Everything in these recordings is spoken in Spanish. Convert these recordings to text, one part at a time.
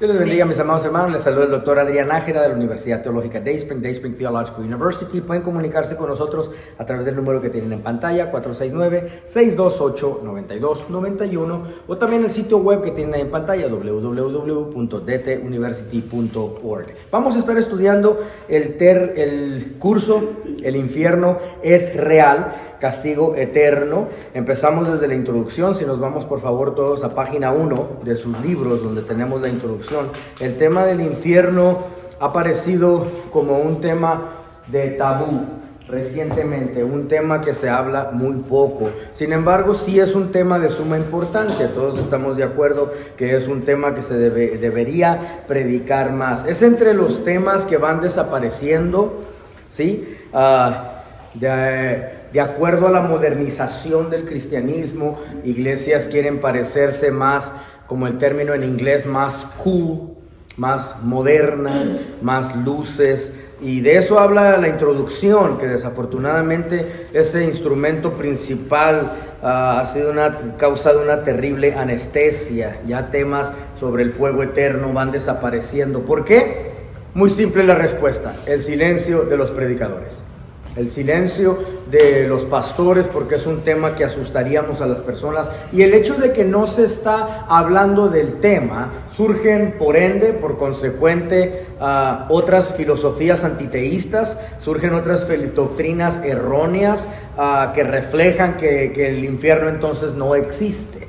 Dios les bendiga, mis amados hermanos. Les saluda el doctor Adrián Nájera de la Universidad Teológica Dayspring Theological University. Pueden comunicarse con nosotros a través del número que tienen en pantalla, 469-628-9291, o también el sitio web que tienen ahí en pantalla, www.dtuniversity.org. Vamos a estar estudiando el curso El infierno es real, castigo eterno. Empezamos desde la introducción. Si nos vamos por favor todos a página 1 de sus libros donde tenemos la introducción. El tema del infierno ha aparecido como un tema de tabú recientemente, un tema que se habla muy poco. Sin embargo, sí es un tema de suma importancia. Todos estamos de acuerdo que es un tema que se debería predicar más. Es entre los temas que van desapareciendo, ¿sí? De acuerdo a la modernización del cristianismo, iglesias quieren parecerse más, como el término en inglés, más cool, más moderna, más luces. Y de eso habla la introducción, que desafortunadamente ese instrumento principal ha causado una terrible anestesia. Ya temas sobre el fuego eterno van desapareciendo. ¿Por qué? Muy simple la respuesta: el silencio de los predicadores. El silencio de los pastores, porque es un tema que asustaríamos a las personas, y el hecho de que no se está hablando del tema, surgen por ende, por consecuente, otras filosofías antiteístas, surgen otras doctrinas erróneas que reflejan que el infierno entonces no existe,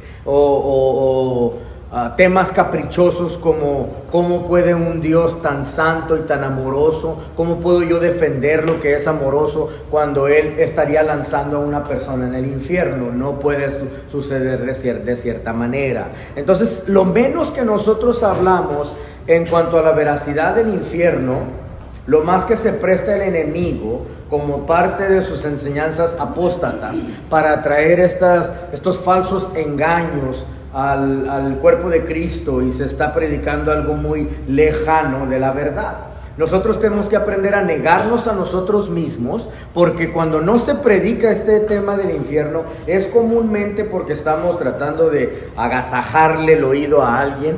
temas caprichosos como cómo puede un Dios tan santo y tan amoroso, cómo puedo yo defender lo que es amoroso cuando Él estaría lanzando a una persona en el infierno. No puede suceder de cierta manera. Entonces, lo menos que nosotros hablamos en cuanto a la veracidad del infierno, lo más que se presta el enemigo como parte de sus enseñanzas apóstatas para traer estos falsos engaños al cuerpo de Cristo, y se está predicando algo muy lejano de la verdad. Nosotros tenemos que aprender a negarnos a nosotros mismos, porque cuando no se predica este tema del infierno es comúnmente porque estamos tratando de agasajarle el oído a alguien,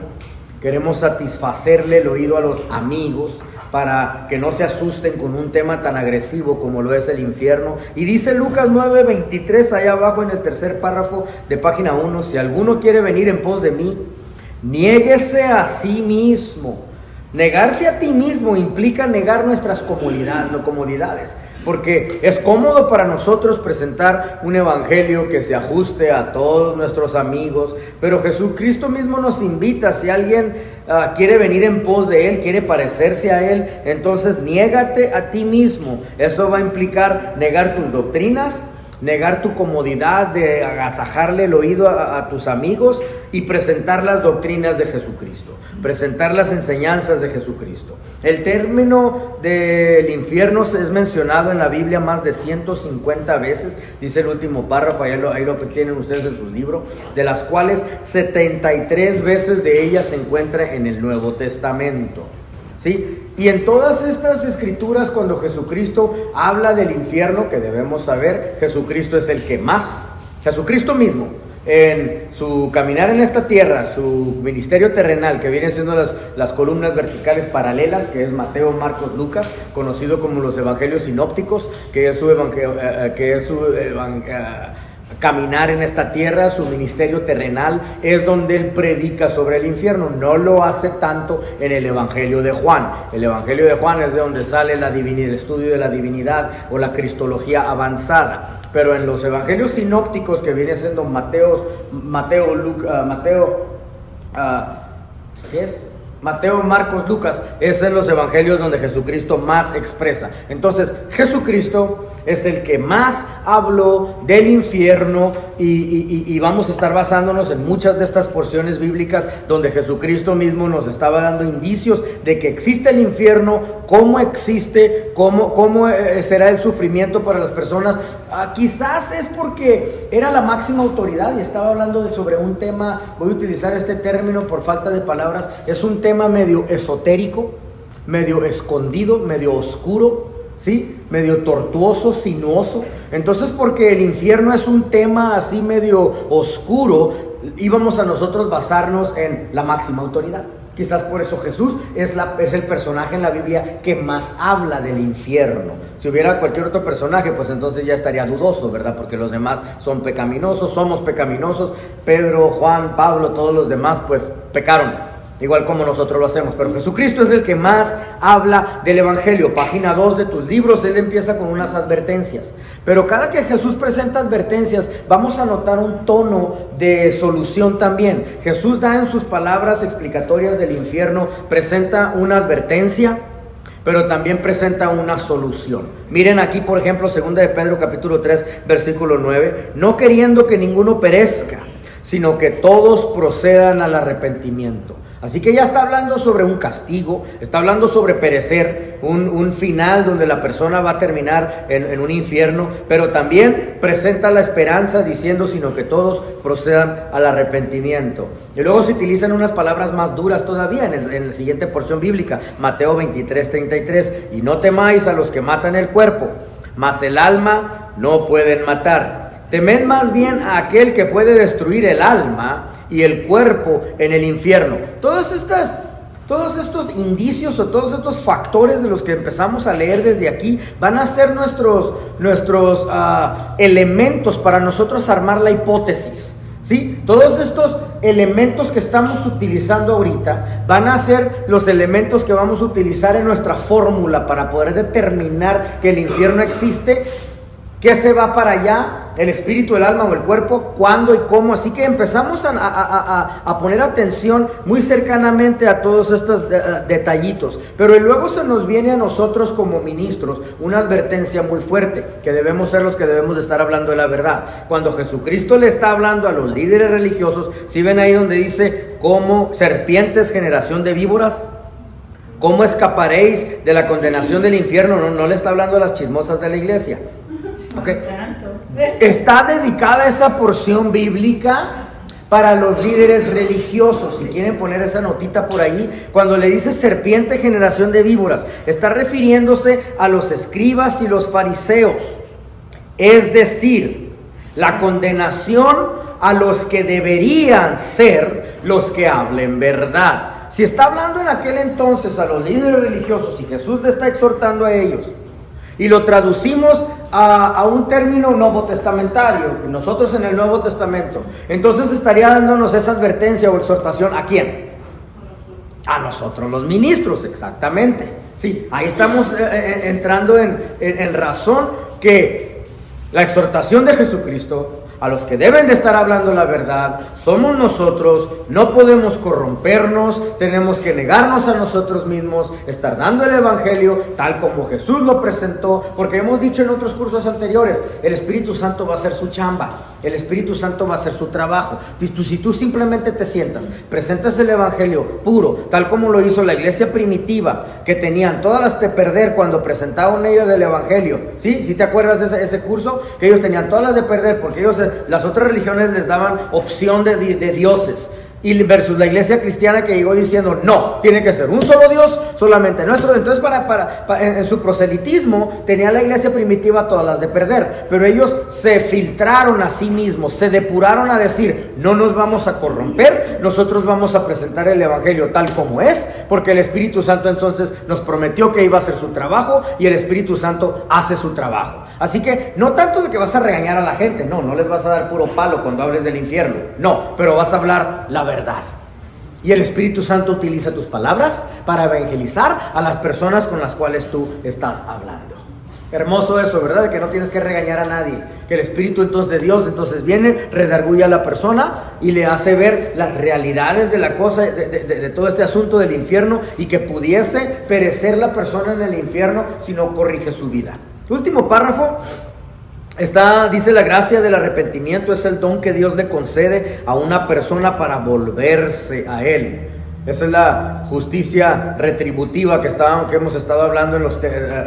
queremos satisfacerle el oído a los amigos para que no se asusten con un tema tan agresivo como lo es el infierno. Y dice Lucas 9:23 allá abajo en el tercer párrafo de página 1: si alguno quiere venir en pos de mí, niéguese a sí mismo. Negarse a ti mismo implica negar nuestras comodidades, porque es cómodo para nosotros presentar un evangelio que se ajuste a todos nuestros amigos, pero Jesucristo mismo nos invita: si alguien quiere venir en pos de Él, quiere parecerse a Él, entonces niégate a ti mismo. Eso va a implicar negar tus doctrinas, negar tu comodidad de agasajarle el oído a tus amigos, y presentar las doctrinas de Jesucristo, presentar las enseñanzas de Jesucristo. El término del infierno es mencionado en la Biblia más de 150 veces, dice el último párrafo, ahí lo tienen ustedes en sus libros, de las cuales 73 veces de ellas se encuentra en el Nuevo Testamento. ¿Sí? Y en todas estas escrituras, cuando Jesucristo habla del infierno, que debemos saber, Jesucristo es el que más, Jesucristo mismo, en su caminar en esta tierra, su ministerio terrenal, que viene siendo las columnas verticales paralelas, que es Mateo, Marcos, Lucas, conocido como los evangelios sinópticos, que es su caminar en esta tierra, su ministerio terrenal, es donde él predica sobre el infierno. No lo hace tanto en el Evangelio de Juan. El Evangelio de Juan es de donde sale el estudio de la divinidad o la cristología avanzada. Pero en los evangelios sinópticos, que viene siendo Mateo, Marcos, Lucas, es en los evangelios donde Jesucristo más expresa. Entonces, Jesucristo es el que más habló del infierno, y vamos a estar basándonos en muchas de estas porciones bíblicas donde Jesucristo mismo nos estaba dando indicios de que existe el infierno, cómo existe, cómo será el sufrimiento para las personas. Quizás es porque era la máxima autoridad y estaba hablando sobre un tema, voy a utilizar este término por falta de palabras, es un tema medio esotérico, medio escondido, medio oscuro, ¿sí? Medio tortuoso, sinuoso. Entonces, porque el infierno es un tema así medio oscuro, íbamos a nosotros basarnos en la máxima autoridad. Quizás por eso Jesús es el personaje en la Biblia que más habla del infierno. Si hubiera cualquier otro personaje, pues entonces ya estaría dudoso, ¿verdad? Porque los demás son pecaminosos, somos pecaminosos. Pedro, Juan, Pablo, todos los demás pues pecaron, igual como nosotros lo hacemos. Pero Jesucristo es el que más habla del Evangelio. Página 2 de tus libros, él empieza con unas advertencias. Pero cada que Jesús presenta advertencias, vamos a notar un tono de solución también. Jesús da en sus palabras explicatorias del infierno, presenta una advertencia, pero también presenta una solución. Miren aquí, por ejemplo, 2 de Pedro capítulo 3, versículo 9. No queriendo que ninguno perezca, sino que todos procedan al arrepentimiento. Así que ya está hablando sobre un castigo, está hablando sobre perecer, un final donde la persona va a terminar en un infierno, pero también presenta la esperanza diciendo, sino que todos procedan al arrepentimiento. Y luego se utilizan unas palabras más duras todavía en la siguiente porción bíblica, Mateo 23, 33, y no temáis a los que matan el cuerpo, mas el alma no pueden matar. Temed más bien a aquel que puede destruir el alma y el cuerpo en el infierno. Todos estos indicios o todos estos factores de los que empezamos a leer desde aquí van a ser nuestros elementos para nosotros armar la hipótesis, ¿sí? Todos estos elementos que estamos utilizando ahorita van a ser los elementos que vamos a utilizar en nuestra fórmula para poder determinar que el infierno existe. ¿Qué se va para allá? ¿El espíritu, el alma o el cuerpo? ¿Cuándo y cómo? Así que empezamos a poner atención muy cercanamente a todos estos detallitos. Pero luego se nos viene a nosotros como ministros una advertencia muy fuerte, que debemos ser los que debemos de estar hablando de la verdad. Cuando Jesucristo le está hablando a los líderes religiosos, ¿sí ven ahí donde dice, como serpientes, generación de víboras? ¿Cómo escaparéis de la condenación del infierno? No le está hablando a las chismosas de la iglesia. Okay. Está dedicada esa porción bíblica para los líderes religiosos. Si quieren poner esa notita por ahí, cuando le dice serpiente, generación de víboras, está refiriéndose a los escribas y los fariseos. Es decir, la condenación a los que deberían ser los que hablen verdad. Si está hablando en aquel entonces a los líderes religiosos y Jesús le está exhortando a ellos, y lo traducimos a un término nuevo testamentario, nosotros en el Nuevo Testamento, entonces estaría dándonos esa advertencia o exhortación, ¿a quién? A nosotros los ministros, exactamente. Sí, ahí estamos entrando en razón que la exhortación de Jesucristo a los que deben de estar hablando la verdad somos nosotros. No podemos corrompernos, tenemos que negarnos a nosotros mismos, estar dando el evangelio tal como Jesús lo presentó, porque hemos dicho en otros cursos anteriores, el Espíritu Santo va a hacer su chamba, el Espíritu Santo va a hacer su trabajo. Si tú simplemente te sientas, presentas el evangelio puro, tal como lo hizo la iglesia primitiva, que tenían todas las de perder cuando presentaban ellos el evangelio, ¿sí? ¿Sí te acuerdas de ese curso? Que ellos tenían todas las de perder porque ellos, las otras religiones les daban opción de dioses, y versus la iglesia cristiana que llegó diciendo, no, tiene que ser un solo Dios, solamente nuestro. Entonces en su proselitismo tenía la iglesia primitiva todas las de perder, pero ellos se filtraron a sí mismos, se depuraron a decir, no nos vamos a corromper, nosotros vamos a presentar el evangelio tal como es, porque el Espíritu Santo entonces nos prometió que iba a hacer su trabajo, y el Espíritu Santo hace su trabajo. Así que no tanto de que vas a regañar a la gente, no les vas a dar puro palo cuando hables del infierno, no, pero vas a hablar la verdad. Y el Espíritu Santo utiliza tus palabras para evangelizar a las personas con las cuales tú estás hablando. Hermoso eso, ¿verdad? De que no tienes que regañar a nadie, que el Espíritu entonces de Dios entonces viene, redarguye a la persona y le hace ver las realidades de la cosa, de todo este asunto del infierno, y que pudiese perecer la persona en el infierno si no corrige su vida. Último párrafo. Dice, la gracia del arrepentimiento es el don que Dios le concede a una persona para volverse a Él. Esa es la justicia retributiva que hemos estado hablando en los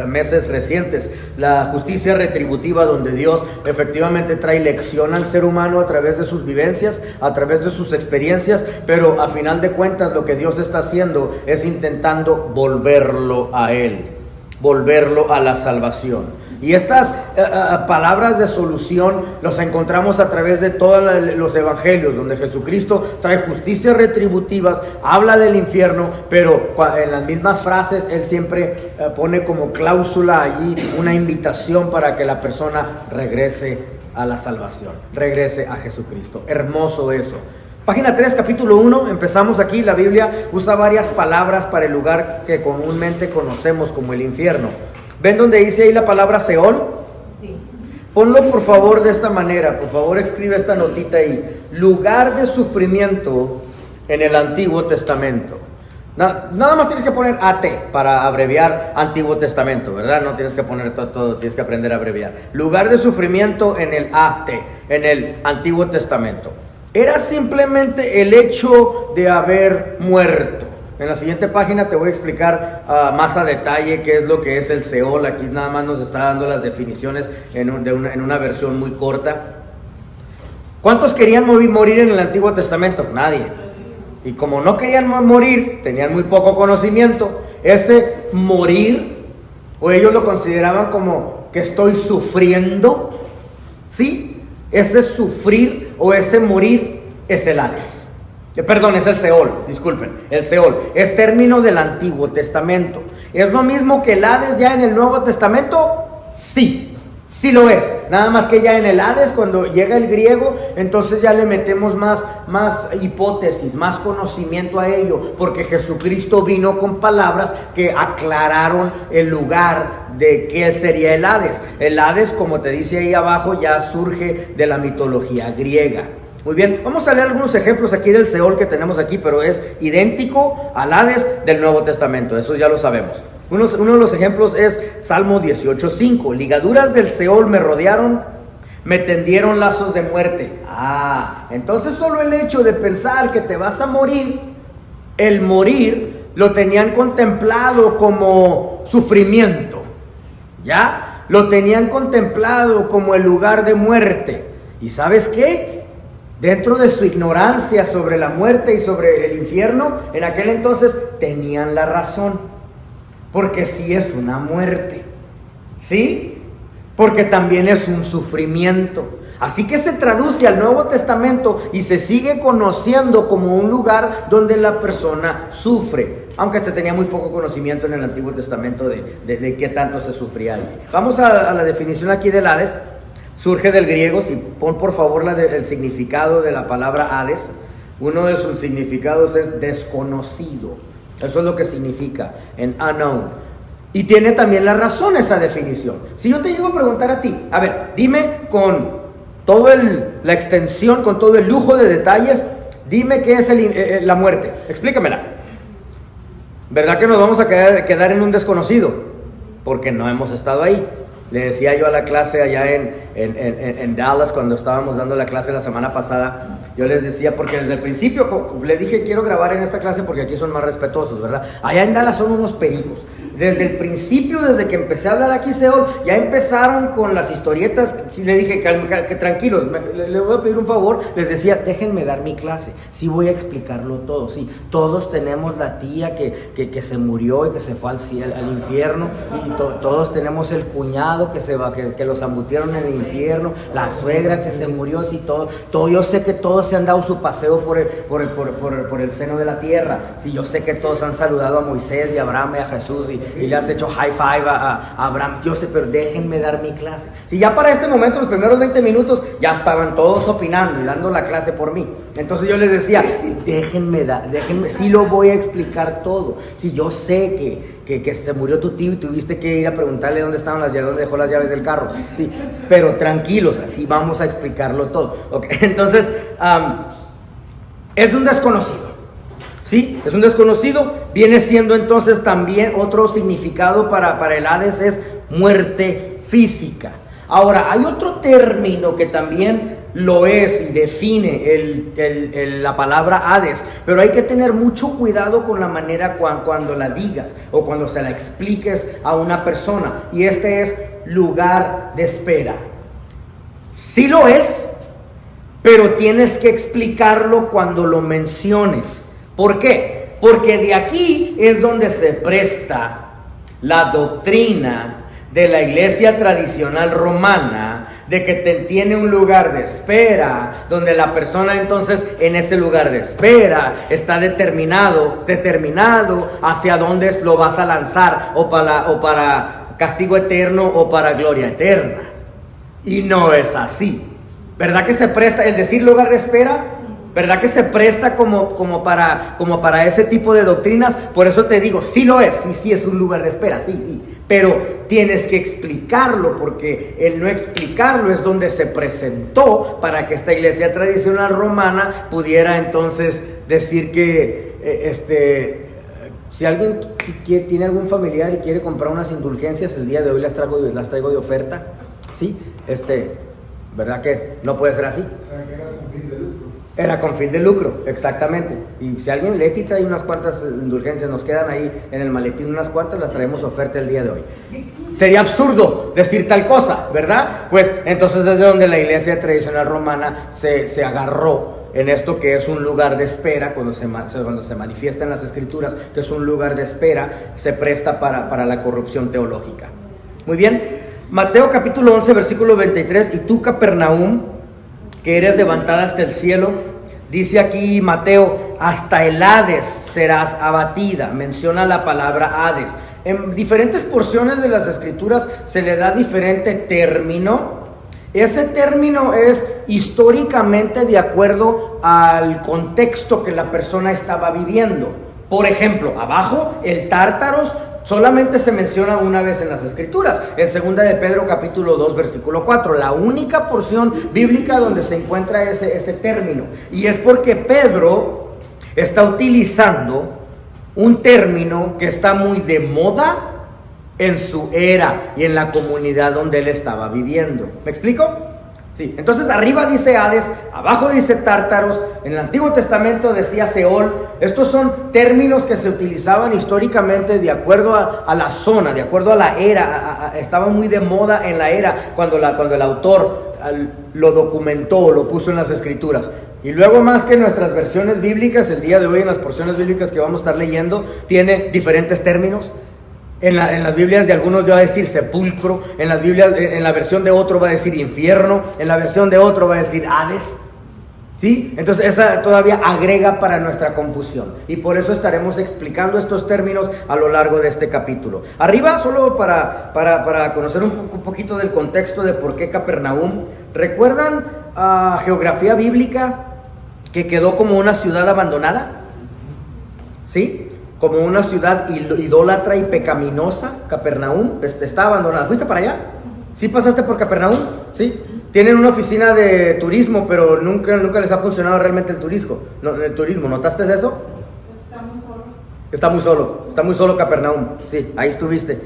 meses recientes. La justicia retributiva donde Dios efectivamente trae lección al ser humano a través de sus vivencias, a través de sus experiencias, pero a final de cuentas lo que Dios está haciendo es intentando volverlo a Él, volverlo a la salvación. Y estas palabras de solución los encontramos a través de todos los evangelios, donde Jesucristo trae justicias retributivas, habla del infierno, pero en las mismas frases Él siempre pone como cláusula allí una invitación para que la persona regrese a la salvación, regrese a Jesucristo. Hermoso eso. Página 3, capítulo 1, empezamos aquí. La Biblia usa varias palabras para el lugar que comúnmente conocemos como el infierno. ¿Ven donde dice ahí la palabra Seol? Sí. Ponlo por favor de esta manera, por favor escribe esta notita ahí. Lugar de sufrimiento en el Antiguo Testamento. Nada más tienes que poner AT para abreviar Antiguo Testamento, ¿verdad? No tienes que poner todo, tienes que aprender a abreviar. Lugar de sufrimiento en el AT, en el Antiguo Testamento. Era simplemente el hecho de haber muerto. En la siguiente página te voy a explicar más a detalle qué es lo que es el Seol. Aquí nada más nos está dando las definiciones en una versión muy corta. ¿Cuántos querían morir en el Antiguo Testamento? Nadie. Y como no querían morir, tenían muy poco conocimiento. Ese morir, o ellos lo consideraban como que estoy sufriendo, ¿sí? Ese sufrir o ese morir es el Hades. Perdón, es el Seol, disculpen, el Seol. Es término del Antiguo Testamento. ¿Es lo mismo que el Hades ya en el Nuevo Testamento? Sí, sí lo es. Nada más que ya en el Hades, cuando llega el griego, entonces ya le metemos más hipótesis, más conocimiento a ello, porque Jesucristo vino con palabras que aclararon el lugar de qué sería el Hades. El Hades, como te dice ahí abajo, ya surge de la mitología griega. Muy bien, vamos a leer algunos ejemplos aquí del Seol que tenemos aquí, pero es idéntico al Hades del Nuevo Testamento, eso ya lo sabemos. Uno de los ejemplos es Salmo 18:5. Ligaduras del Seol me rodearon, me tendieron lazos de muerte. Entonces solo el hecho de pensar que te vas a morir, el morir lo tenían contemplado como sufrimiento, ¿ya? Lo tenían contemplado como el lugar de muerte. ¿Y sabes qué? Dentro de su ignorancia sobre la muerte y sobre el infierno, en aquel entonces tenían la razón. Porque sí es una muerte, ¿sí? Porque también es un sufrimiento. Así que se traduce al Nuevo Testamento y se sigue conociendo como un lugar donde la persona sufre, aunque se tenía muy poco conocimiento en el Antiguo Testamento de qué tanto se sufría allí. Vamos a la definición aquí del Hades. Surge del griego. Si pon por favor el significado de la palabra Hades. Uno de sus significados es desconocido. Eso es lo que significa en unknown. Y tiene también la razón esa definición. Si yo te llego a preguntar a ti, a ver, dime con toda la extensión, con todo el lujo de detalles, dime qué es la muerte. Explícamela. ¿Verdad que nos vamos a quedar en un desconocido? Porque no hemos estado ahí. Le decía yo a la clase allá en Dallas, cuando estábamos dando la clase la semana pasada, yo les decía, porque desde el principio le dije, quiero grabar en esta clase porque aquí son más respetuosos, ¿verdad? Allá en Dallas son unos pericos. Desde el principio, desde que empecé a hablar aquí, Seol, ya empezaron con las historietas. Sí, le dije que tranquilos, le voy a pedir un favor. Les decía, déjenme dar mi clase. Sí voy a explicarlo todo. Sí, todos tenemos la tía que se murió y que se fue al cielo, al infierno. Y todos tenemos el cuñado que los embutieron en el infierno. La suegra que se murió. Sí, todo. Yo sé que todos se han dado su paseo por el seno de la tierra. Sí, yo sé que todos han saludado a Moisés y a Abraham y a Jesús y le has hecho high five a Abraham. Yo sé, pero déjenme dar mi clase. Si ya para este momento, los primeros 20 minutos, ya estaban todos opinando y dando la clase por mí. Entonces yo les decía, déjenme, sí lo voy a explicar todo. Si yo sé que se murió tu tío y tuviste que ir a preguntarle dónde dejó las llaves del carro. Sí, pero tranquilos, así vamos a explicarlo todo. Okay. Entonces, es un desconocido. Sí, es un desconocido. Viene siendo entonces también otro significado para el Hades, es muerte física. Ahora, hay otro término que también lo es y define la palabra Hades, pero hay que tener mucho cuidado con la manera cuando la digas o cuando se la expliques a una persona, y este es lugar de espera. Sí lo es, pero tienes que explicarlo cuando lo menciones. ¿Por qué? Porque de aquí es donde se presta la doctrina de la iglesia tradicional romana, de que tiene un lugar de espera, donde la persona entonces en ese lugar de espera está determinado hacia dónde lo vas a lanzar, o para castigo eterno o para gloria eterna. Y no es así. ¿Verdad que se presta el decir lugar de espera? ¿Verdad que se presta como para ese tipo de doctrinas? Por eso te digo, sí lo es, sí es un lugar de espera, sí. Pero tienes que explicarlo, porque el no explicarlo es donde se presentó para que esta iglesia tradicional romana pudiera entonces decir que si alguien tiene algún familiar y quiere comprar unas indulgencias, el día de hoy las traigo de oferta, ¿sí? ¿Verdad que no puede ser así? Era con fin de lucro, exactamente. Y si alguien Leti trae unas cuantas indulgencias, nos quedan ahí en el maletín unas cuantas, las traemos oferta el día de hoy. Sería absurdo decir tal cosa, ¿verdad? Pues entonces es de donde la iglesia tradicional romana se agarró en esto que es un lugar de espera. Cuando se manifiesta en las escrituras que es un lugar de espera, se presta para la corrupción teológica. Muy bien, Mateo capítulo 11 versículo 23, y tú, Capernaum, que eres levantada hasta el cielo, dice aquí Mateo, hasta el Hades serás abatida. Menciona la palabra Hades. En diferentes porciones de las escrituras se le da diferente término. Ese término es históricamente de acuerdo al contexto que la persona estaba viviendo. Por ejemplo, abajo, el Tártaros solamente se menciona una vez en las escrituras, en 2 de Pedro capítulo 2 versículo 4, la única porción bíblica donde se encuentra ese término. Y es porque Pedro está utilizando un término que está muy de moda en su era y en la comunidad donde él estaba viviendo. ¿Me explico? Sí. Entonces arriba dice Hades, abajo dice Tártaros, en el Antiguo Testamento decía Seol. Estos son términos que se utilizaban históricamente de acuerdo a la zona, de acuerdo a la era. Estaban muy de moda en la era cuando el autor lo documentó, lo puso en las escrituras. Y luego, más que nuestras versiones bíblicas, el día de hoy en las porciones bíblicas que vamos a estar leyendo, tiene diferentes términos. En las Biblias de algunos va a decir sepulcro, en las Biblias, en la versión de otro va a decir infierno, en la versión de otro va a decir Hades, ¿sí? Entonces esa todavía agrega para nuestra confusión, y por eso estaremos explicando estos términos a lo largo de este capítulo. Arriba, solo para conocer un poquito del contexto de por qué Capernaum. ¿Recuerdan geografía bíblica que quedó como una ciudad abandonada? ¿Sí? Como una ciudad idólatra y pecaminosa. Capernaum está abandonada. ¿Fuiste para allá? ¿Sí pasaste por Capernaum? ¿Sí? Tienen una oficina de turismo, pero nunca les ha funcionado realmente el turismo. ¿Notaste eso? Está muy solo Capernaum. Sí, ahí estuviste.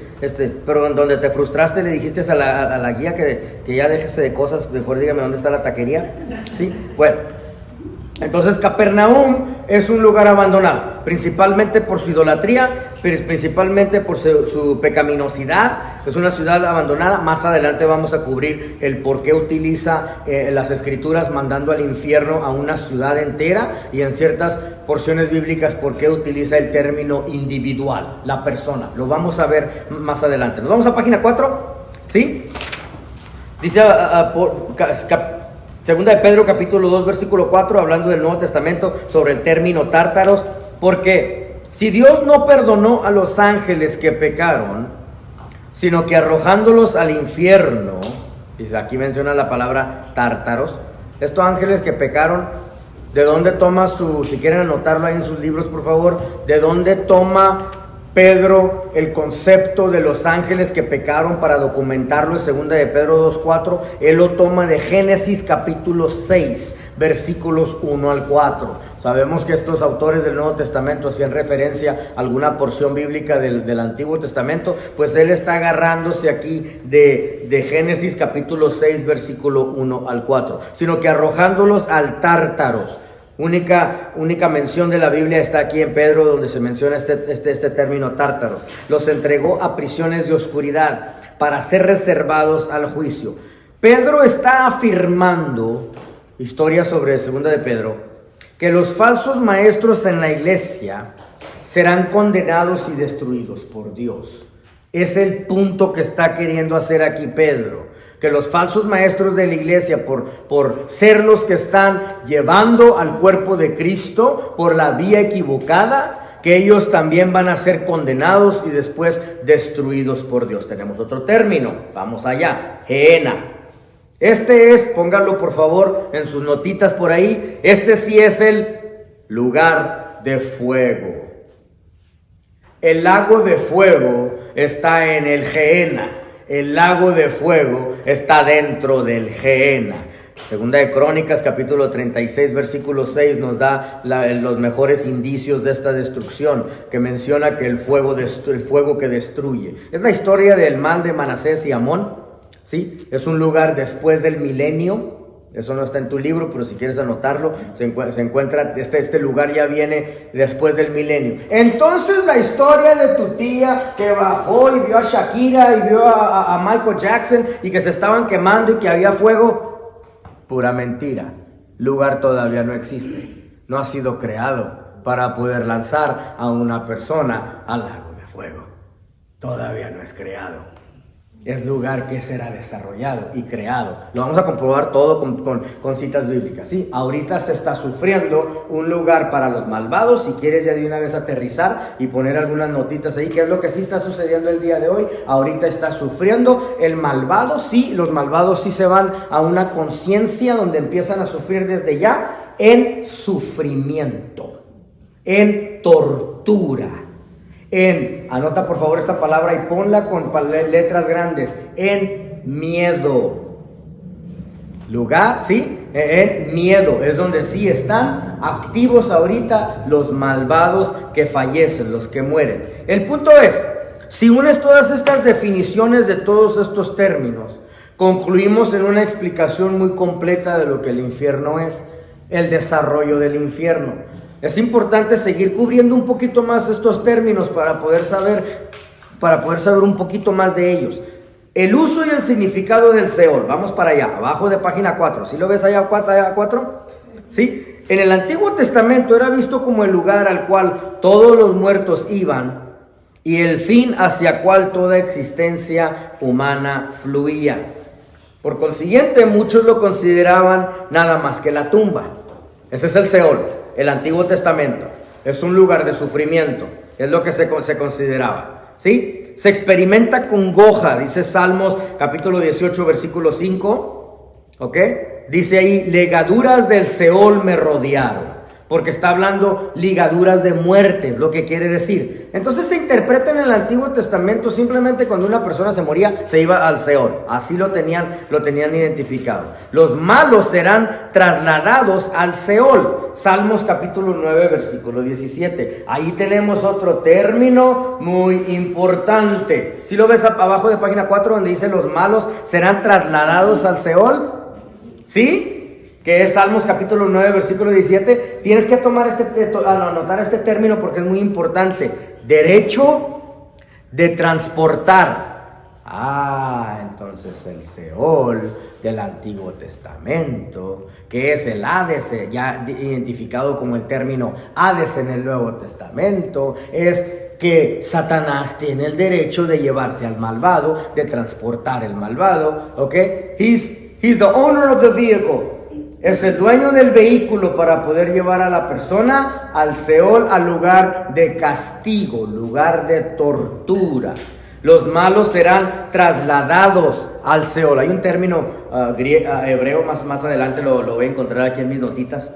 Pero donde te frustraste, le dijiste a la guía que ya déjese de cosas, mejor dígame dónde está la taquería. Sí, bueno. Entonces Capernaum es un lugar abandonado, principalmente por su idolatría, principalmente por su pecaminosidad. Es una ciudad abandonada. Más adelante vamos a cubrir el por qué utiliza las escrituras mandando al infierno a una ciudad entera, y en ciertas porciones bíblicas por qué utiliza el término individual, la persona. Lo vamos a ver más adelante. Nos vamos a página 4, ¿sí? Dice Segunda de Pedro capítulo 2 versículo 4, hablando del Nuevo Testamento, sobre el término tártaros. Porque si Dios no perdonó a los ángeles que pecaron, sino que arrojándolos al infierno, y aquí menciona la palabra tártaros, estos ángeles que pecaron, ¿de dónde toma si quieren anotarlo ahí en sus libros por favor, de dónde toma Pedro el concepto de los ángeles que pecaron para documentarlo en 2 de Pedro 2.4? Él lo toma de Génesis capítulo 6, versículos 1 al 4. Sabemos que estos autores del Nuevo Testamento hacían referencia a alguna porción bíblica del Antiguo Testamento, pues él está agarrándose aquí de Génesis capítulo 6, versículo 1 al 4. Sino que arrojándolos al Tártaros. Única mención de la Biblia está aquí en Pedro, donde se menciona este término tártaros. Los entregó a prisiones de oscuridad para ser reservados al juicio. Pedro está afirmando, historia sobre 2 de Pedro, que los falsos maestros en la iglesia serán condenados y destruidos por Dios. Es el punto que está queriendo hacer aquí Pedro. Que los falsos maestros de la iglesia, por ser los que están llevando al cuerpo de Cristo por la vía equivocada, que ellos también van a ser condenados y después destruidos por Dios. Tenemos otro término, vamos allá, Gehenna. Este es, pónganlo por favor en sus notitas por ahí, este sí es el lugar de fuego. El lago de fuego está en el Gehenna. El lago de fuego está dentro del Gehenna. Segunda de Crónicas, capítulo 36, versículo 6, nos da los mejores indicios de esta destrucción, que menciona que el fuego que destruye. Es la historia del mal de Manasés y Amón, ¿sí? Es un lugar después del milenio. Eso no está en tu libro, pero si quieres anotarlo, se encuentra, este lugar ya viene después del milenio. Entonces la historia de tu tía que bajó y vio a Shakira y vio a Michael Jackson y que se estaban quemando y que había fuego, pura mentira. Lugar todavía no existe, no ha sido creado para poder lanzar a una persona al lago de fuego. Todavía no es creado. Es lugar que será desarrollado y creado. Lo vamos a comprobar todo con citas bíblicas, ¿sí? Ahorita se está sufriendo un lugar para los malvados. Si quieres ya de una vez aterrizar y poner algunas notitas ahí, ¿qué es lo que sí está sucediendo el día de hoy? Ahorita está sufriendo el malvado, sí, los malvados sí se van a una conciencia donde empiezan a sufrir desde ya en sufrimiento, en tortura. Anota por favor esta palabra y ponla con letras grandes, en miedo. Lugar, ¿sí? En miedo, es donde sí están activos ahorita los malvados que fallecen, los que mueren. El punto es, si unes todas estas definiciones de todos estos términos, concluimos en una explicación muy completa de lo que el infierno es, el desarrollo del infierno. Es importante seguir cubriendo un poquito más estos términos para poder saber un poquito más de ellos. El uso y el significado del Seol. Vamos para allá, abajo de página 4. ¿Sí lo ves allá 4? ¿Sí? En el Antiguo Testamento era visto como el lugar al cual todos los muertos iban y el fin hacia cual toda existencia humana fluía. Por consiguiente, muchos lo consideraban nada más que la tumba. Ese es el Seol. El Antiguo Testamento es un lugar de sufrimiento, es lo que se consideraba, ¿sí? Se experimenta congoja, dice Salmos capítulo 18, versículo 5, ¿ok? Dice ahí, ligaduras del Seol me rodearon, porque está hablando ligaduras de muerte, es lo que quiere decir. Entonces se interpreta en el Antiguo Testamento simplemente cuando una persona se moría, se iba al Seol. Así lo tenían identificado. Los malos serán trasladados al Seol. Salmos capítulo 9, versículo 17. Ahí tenemos otro término muy importante. Si lo ves abajo de página 4 donde dice los malos serán trasladados al Seol, ¿sí? Que es Salmos capítulo 9, versículo 17, tienes que anotar este término porque es muy importante. Derecho de transportar. Entonces el Seol del Antiguo Testamento, que es el Hades, ya identificado como el término Hades en el Nuevo Testamento, es que Satanás tiene el derecho de llevarse al malvado, de transportar el malvado, ¿ok? He's the owner of the vehicle. Es el dueño del vehículo para poder llevar a la persona al Seol, al lugar de castigo, lugar de tortura. Los malos serán trasladados al Seol. Hay un término hebreo, más adelante lo voy a encontrar aquí en mis notitas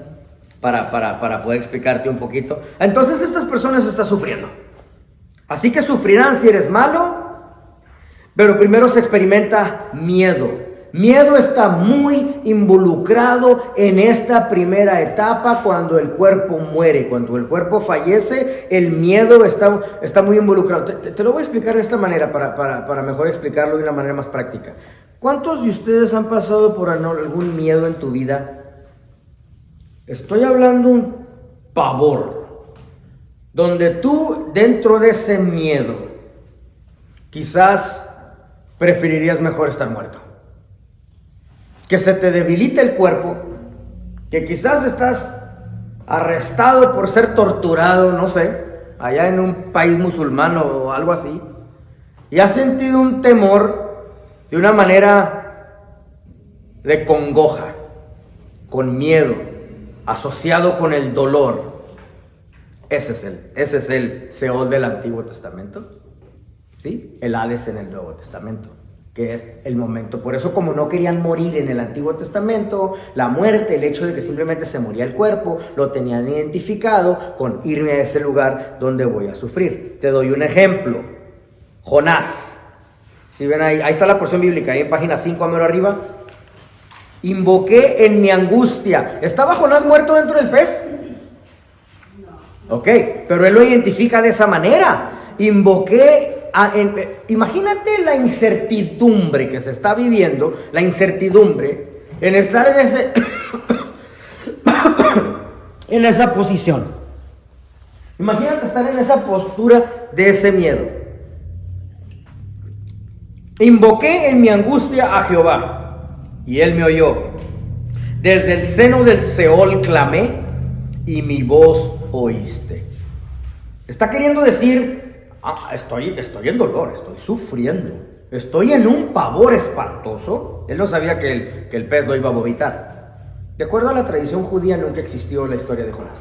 para poder explicarte un poquito. Entonces estas personas están sufriendo. Así que sufrirán si eres malo, pero primero se experimenta miedo. Miedo está muy involucrado en esta primera etapa cuando el cuerpo muere, cuando el cuerpo fallece, el miedo está muy involucrado. Te lo voy a explicar de esta manera para mejor explicarlo de una manera más práctica. ¿Cuántos de ustedes han pasado por algún miedo en tu vida? Estoy hablando un pavor, donde tú dentro de ese miedo quizás preferirías mejor estar muerto. Que se te debilita el cuerpo, que quizás estás arrestado por ser torturado, no sé, allá en un país musulmán o algo así, y has sentido un temor de una manera de congoja, con miedo, asociado con el dolor, ese es el Seol del Antiguo Testamento, ¿sí? El Hades en el Nuevo Testamento, que es el momento. Por eso, como no querían morir en el Antiguo Testamento, la muerte, el hecho de que simplemente se moría el cuerpo, lo tenían identificado con irme a ese lugar donde voy a sufrir. Te doy un ejemplo. Jonás. Si ven ahí está la porción bíblica, ahí en página 5 a mero arriba. Invoqué en mi angustia. ¿Estaba Jonás muerto dentro del pez? Ok, pero él lo identifica de esa manera. Imagínate la incertidumbre que se está viviendo, la incertidumbre en estar en ese en esa posición. Imagínate estar en esa postura de ese miedo. Invoqué en mi angustia a Jehová, y él me oyó. Desde el seno del Seol clamé, y mi voz oíste. Está queriendo decir, estoy en dolor, estoy sufriendo, estoy en un pavor espantoso. Él no sabía que el pez lo iba a vomitar. De acuerdo a la tradición judía, nunca existió la historia de Jonás.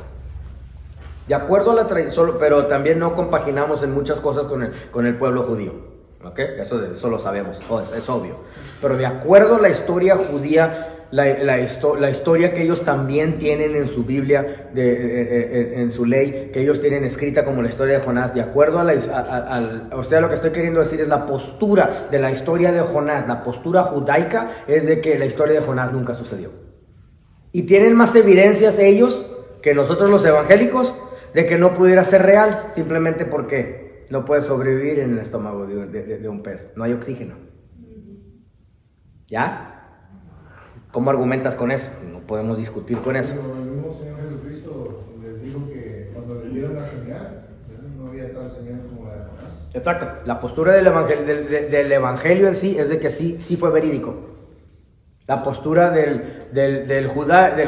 De acuerdo a la tradición, pero también no compaginamos en muchas cosas con el pueblo judío. ¿Ok? Eso lo sabemos, es obvio. Pero de acuerdo a la historia judía, la historia que ellos también tienen en su Biblia, en su ley, que ellos tienen escrita como la historia de Jonás, de acuerdo o sea, lo que estoy queriendo decir es la postura de la historia de Jonás, la postura judaica es de que la historia de Jonás nunca sucedió. Y tienen más evidencias ellos que nosotros los evangélicos de que no pudiera ser real, simplemente porque no puede sobrevivir en el estómago de un pez, no hay oxígeno. ¿Ya? ¿Cómo argumentas con eso? No podemos discutir con eso. Pero el mismo Señor Jesucristo les dijo que cuando le dieron la señal, no había tal señal como la de Jonás. Exacto. La postura del evangelio en sí es de que sí fue verídico. La postura del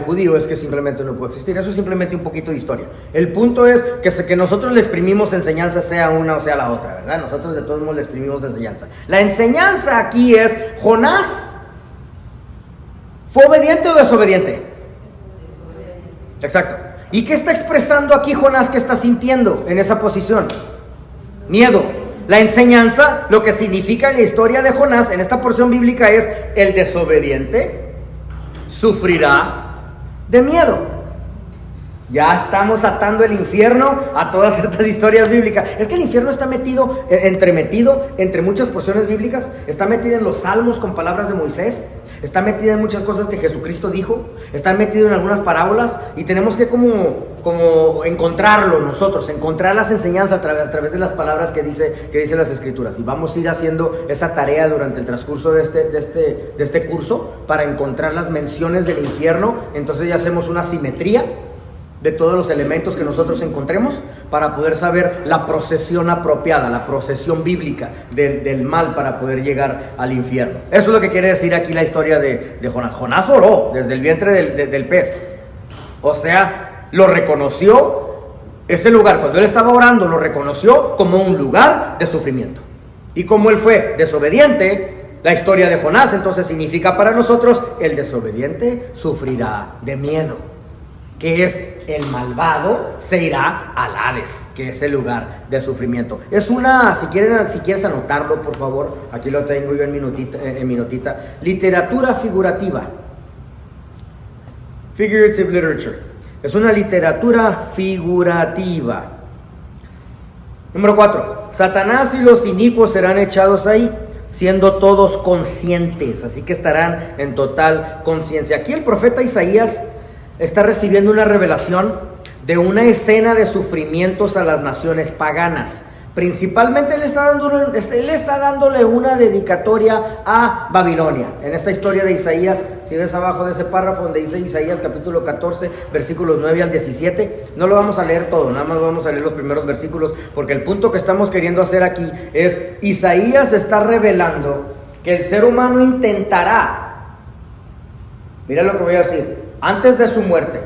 judío es que simplemente no puede existir. Eso es simplemente un poquito de historia. El punto es que nosotros le exprimimos enseñanza, sea una o sea la otra, ¿verdad? Nosotros de todos modos le exprimimos enseñanza. La enseñanza aquí es, Jonás, ¿fue obediente o desobediente? Exacto. ¿Y qué está expresando aquí Jonás? ¿Qué está sintiendo en esa posición? Miedo. La enseñanza, lo que significa la historia de Jonás en esta porción bíblica es: el desobediente sufrirá de miedo. Ya estamos atando el infierno a todas estas historias bíblicas. Es que el infierno está metido entre muchas porciones bíblicas. Está metido en los salmos con palabras de Moisés. Está metido en muchas cosas que Jesucristo dijo. Está metido en algunas parábolas. Y tenemos que como encontrarlo nosotros. Encontrar las enseñanzas a través de las palabras que dice las Escrituras. Y vamos a ir haciendo esa tarea durante el transcurso de este curso, para encontrar las menciones del infierno. Entonces ya hacemos una simetría de todos los elementos que nosotros encontremos, para poder saber la procesión apropiada, la procesión bíblica del mal, para poder llegar al infierno. Eso es lo que quiere decir aquí la historia de Jonás. Jonás oró desde el vientre del pez. O sea, lo reconoció, ese lugar, cuando él estaba orando, lo reconoció como un lugar de sufrimiento. Y como él fue desobediente, la historia de Jonás entonces significa para nosotros: el desobediente sufrirá de miedo, que es el malvado se irá al Hades, que es el lugar de sufrimiento. Es si quieres anotarlo, por favor, aquí lo tengo yo en mi notita. Literatura figurativa. Figurative literature. Es una literatura figurativa. Número 4. Satanás y los inicuos serán echados ahí, siendo todos conscientes, así que estarán en total conciencia. Aquí el profeta Isaías está recibiendo una revelación de una escena de sufrimientos a las naciones paganas. Principalmente él está dándole una dedicatoria a Babilonia. En esta historia de Isaías, si ves abajo de ese párrafo donde dice Isaías capítulo 14, versículos 9 al 17, no lo vamos a leer todo, nada más vamos a leer los primeros versículos, porque el punto que estamos queriendo hacer aquí es: Isaías está revelando que el ser humano intentará, mira lo que voy a decir, antes de su muerte,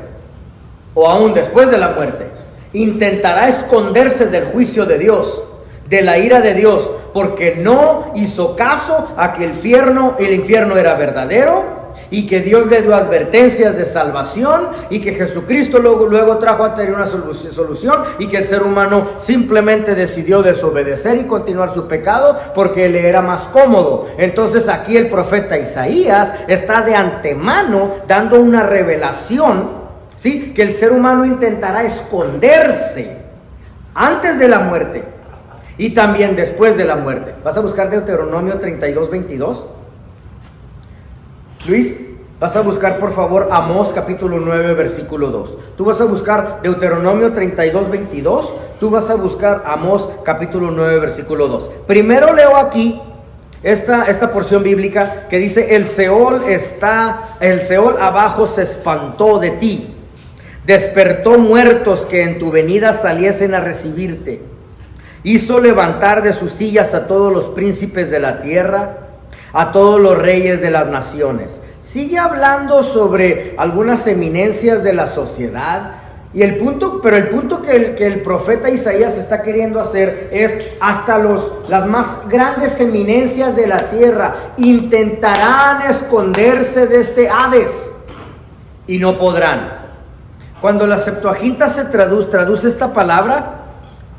o aún después de la muerte, intentará esconderse del juicio de Dios, de la ira de Dios, porque no hizo caso a que el infierno era verdadero, y que Dios le dio advertencias de salvación, y que Jesucristo luego trajo a tener una solución, y que el ser humano simplemente decidió desobedecer y continuar su pecado porque le era más cómodo. Entonces aquí el profeta Isaías está de antemano dando una revelación, ¿sí? Que el ser humano intentará esconderse antes de la muerte y también después de la muerte. ¿Vas a buscar Deuteronomio 32:22? Luis, vas a buscar por favor Amós capítulo 9 versículo 2. Tú vas a buscar Deuteronomio 32:22. Tú vas a buscar Amós capítulo 9 versículo 2. Primero leo aquí esta porción bíblica que dice: el Seol abajo se espantó de ti, despertó muertos que en tu venida saliesen a recibirte, hizo levantar de sus sillas a todos los príncipes de la tierra, a todos los reyes de las naciones. Sigue hablando sobre algunas eminencias de la sociedad, pero el punto que el profeta Isaías está queriendo hacer es: hasta las más grandes eminencias de la tierra intentarán esconderse de este Hades y no podrán. Cuando la Septuaginta se traduce esta palabra,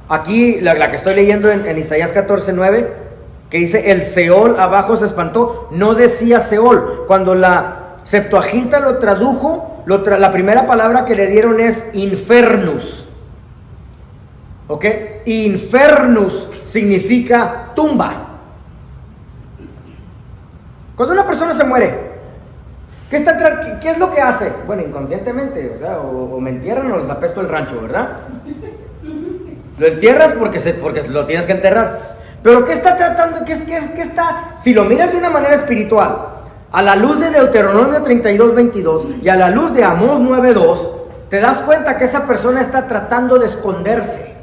aquí la que estoy leyendo en Isaías 14:9, que dice el Seol abajo se espantó, no decía Seol. Cuando la Septuaginta lo tradujo, la primera palabra que le dieron es infernus. ¿Ok? Infernus significa tumba. Cuando una persona se muere, ¿qué es lo que hace? Bueno, inconscientemente, o me entierran o les apesto el rancho, ¿verdad? Lo entierras porque lo tienes que enterrar. Pero ¿qué está tratando? ¿Qué está? Si lo miras de una manera espiritual, a la luz de Deuteronomio 32:22 y a la luz de Amós 9:2, te das cuenta que esa persona está tratando de esconderse.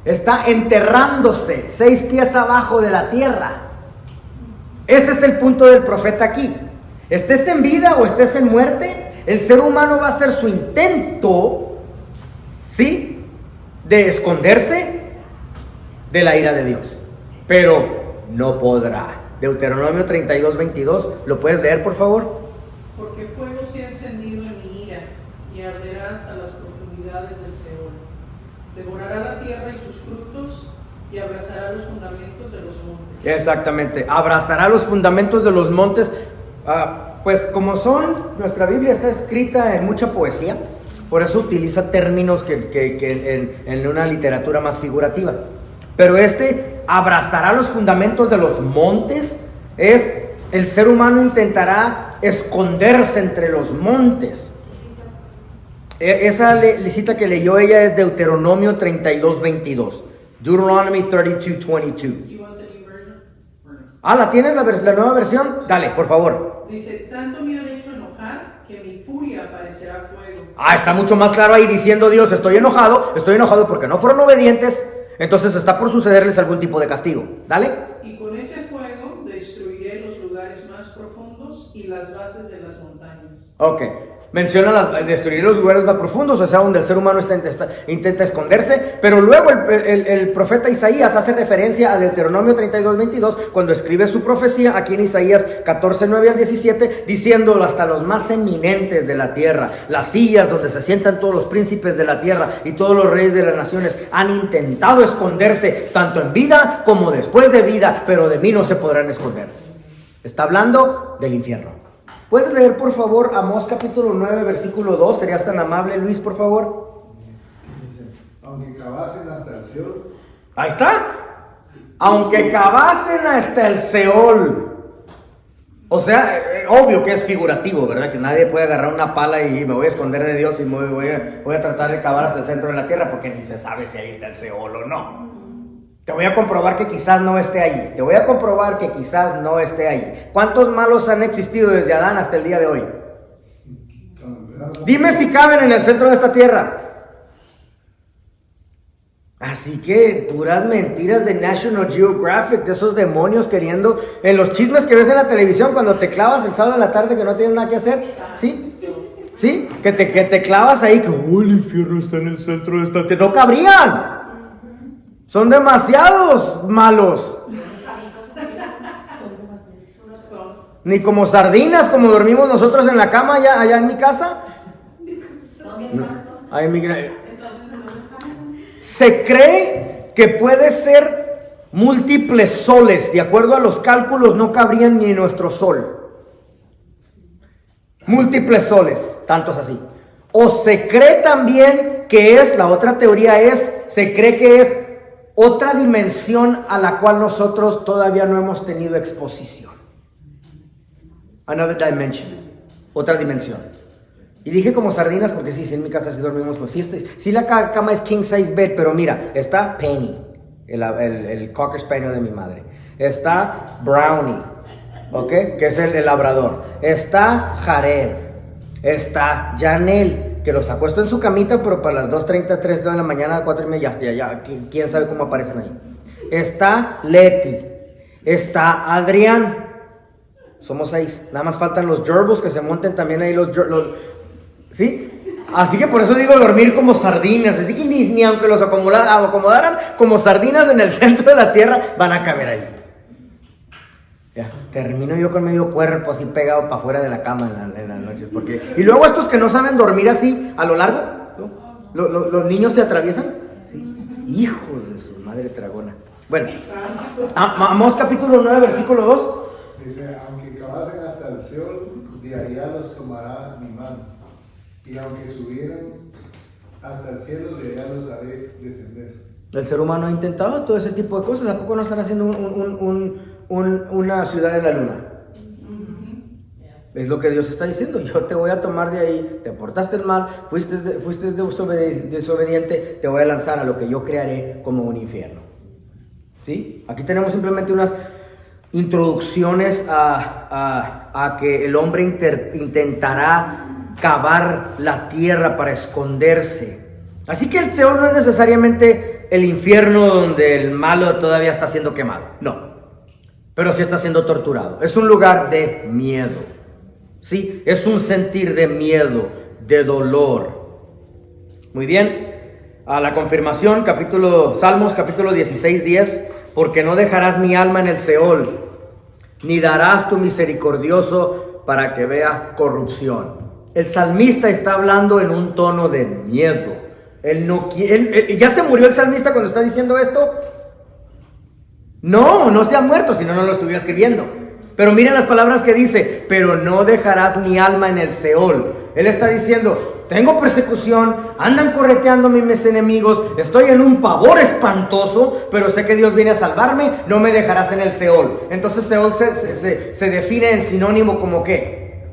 Está enterrándose 6 pies abajo de la tierra. Ese es el punto del profeta aquí. Estés en vida o estés en muerte, el ser humano va a hacer su intento, ¿sí?, de esconderse de la ira de Dios, pero no podrá. Deuteronomio 32:22, ¿lo puedes leer por favor? Porque fuego se ha encendido en mi ira y arderá hasta las profundidades del Seol. Devorará la tierra y sus frutos y abrazará los fundamentos de los montes. Exactamente, abrazará los fundamentos de los montes. Pues nuestra Biblia está escrita en mucha poesía, por eso utiliza términos que en una literatura más figurativa. Pero abrazará los fundamentos de los montes, el ser humano intentará esconderse entre los montes. Esa cita que leyó ella es Deuteronomio 32:22. Deuteronomy 32:22. ¿La tienes la nueva versión? Dale, por favor. Dice: tanto me han hecho enojar que mi furia parecerá fuego. Está mucho más claro ahí diciendo Dios: estoy enojado porque no fueron obedientes. Entonces está por sucederles algún tipo de castigo. Dale. Y con ese fuego destruiré los lugares más profundos y las bases de las montañas. Ok. Menciona destruir los lugares más profundos, donde el ser humano intenta esconderse. Pero luego el profeta Isaías hace referencia a Deuteronomio 32:22 cuando escribe su profecía aquí en Isaías 14:9 al 17, diciendo: hasta los más eminentes de la tierra, las sillas donde se sientan todos los príncipes de la tierra y todos los reyes de las naciones, han intentado esconderse tanto en vida como después de vida, pero de mí no se podrán esconder. Está hablando del infierno. ¿Puedes leer por favor Amós capítulo 9 versículo 2? ¿Serías tan amable, Luis, por favor? Dice: aunque cavasen hasta el Seol. Ahí está. Aunque cavasen hasta el Seol. Obvio que es figurativo, ¿verdad? Que nadie puede agarrar una pala y me voy a esconder de Dios y voy a tratar de cavar hasta el centro de la tierra, porque ni se sabe si ahí está el Seol o no. Te voy a comprobar que quizás no esté ahí. ¿Cuántos malos han existido desde Adán hasta el día de hoy? Dime si caben en el centro de esta tierra. Así que puras mentiras de National Geographic, de esos demonios queriendo, en los chismes que ves en la televisión cuando te clavas el sábado en la tarde que no tienes nada que hacer, ¿sí? ¿Sí? Que te clavas ahí, que el infierno está en el centro de esta tierra. ¡No cabrían! Son demasiados malos. Ni como sardinas, como dormimos nosotros en la cama allá en mi casa. No. Se cree que puede ser múltiples soles. De acuerdo a los cálculos, no cabrían ni en nuestro sol. Múltiples soles, tantos así. O se cree también que es, la otra teoría es, se cree que es otra dimensión a la cual nosotros todavía no hemos tenido exposición. Another dimension, otra dimensión. Y dije como sardinas porque sí, en mi casa sí dormimos, pues sí la cama es king size bed, pero mira, está Penny, el Cocker Spaniel de mi madre. Está Brownie, ¿ok? Que es el labrador. Está Jared. Está Janel, que los acuesto en su camita, pero para las 2:30, 3 de la mañana, 4:30, ya, quién sabe cómo aparecen ahí. Está Leti. Está Adrián. Somos 6. Nada más faltan los gerbils que se monten también ahí ¿sí? Así que por eso digo dormir como sardinas. Así que ni aunque los acomodaran como sardinas en el centro de la tierra, van a caber ahí. Ya, termino yo con medio cuerpo así pegado para afuera de la cama en las noches. Y luego estos que no saben dormir así a lo largo, ¿no? Los niños se atraviesan. ¿Sí? Hijos de su madre tragona. Bueno, Amós capítulo 9, versículo 2. Dice, aunque cavasen hasta el Seol, de allá los tomará mi mano. Y aunque subieran hasta el cielo, de allá los haré descender. El ser humano ha intentado todo ese tipo de cosas. ¿A poco no están haciendo una ciudad en la luna? Es lo que Dios está diciendo. Yo te voy a tomar de ahí. Te portaste mal, fuiste desobediente. Te voy a lanzar a lo que yo crearé como un infierno. ¿Sí? Aquí tenemos simplemente unas introducciones a que el hombre intentará cavar la tierra para esconderse. Así que el Seol no es necesariamente el infierno donde el malo todavía está siendo quemado, no, pero sí está siendo torturado. Es un lugar de miedo, sí, es un sentir de miedo, de dolor. Muy bien, a la confirmación, Salmos capítulo 16:10. Porque no dejarás mi alma en el Seol, ni darás tu misericordioso para que vea corrupción. El salmista está hablando en un tono de miedo. ¿Ya se murió el salmista cuando está diciendo esto? No se ha muerto, si no lo estuviera escribiendo. Pero miren las palabras que dice, pero no dejarás mi alma en el Seol. Él está diciendo, tengo persecución, andan correteándome mis enemigos, estoy en un pavor espantoso, pero sé que Dios viene a salvarme, no me dejarás en el Seol. Entonces Seol se define en sinónimo como ¿qué?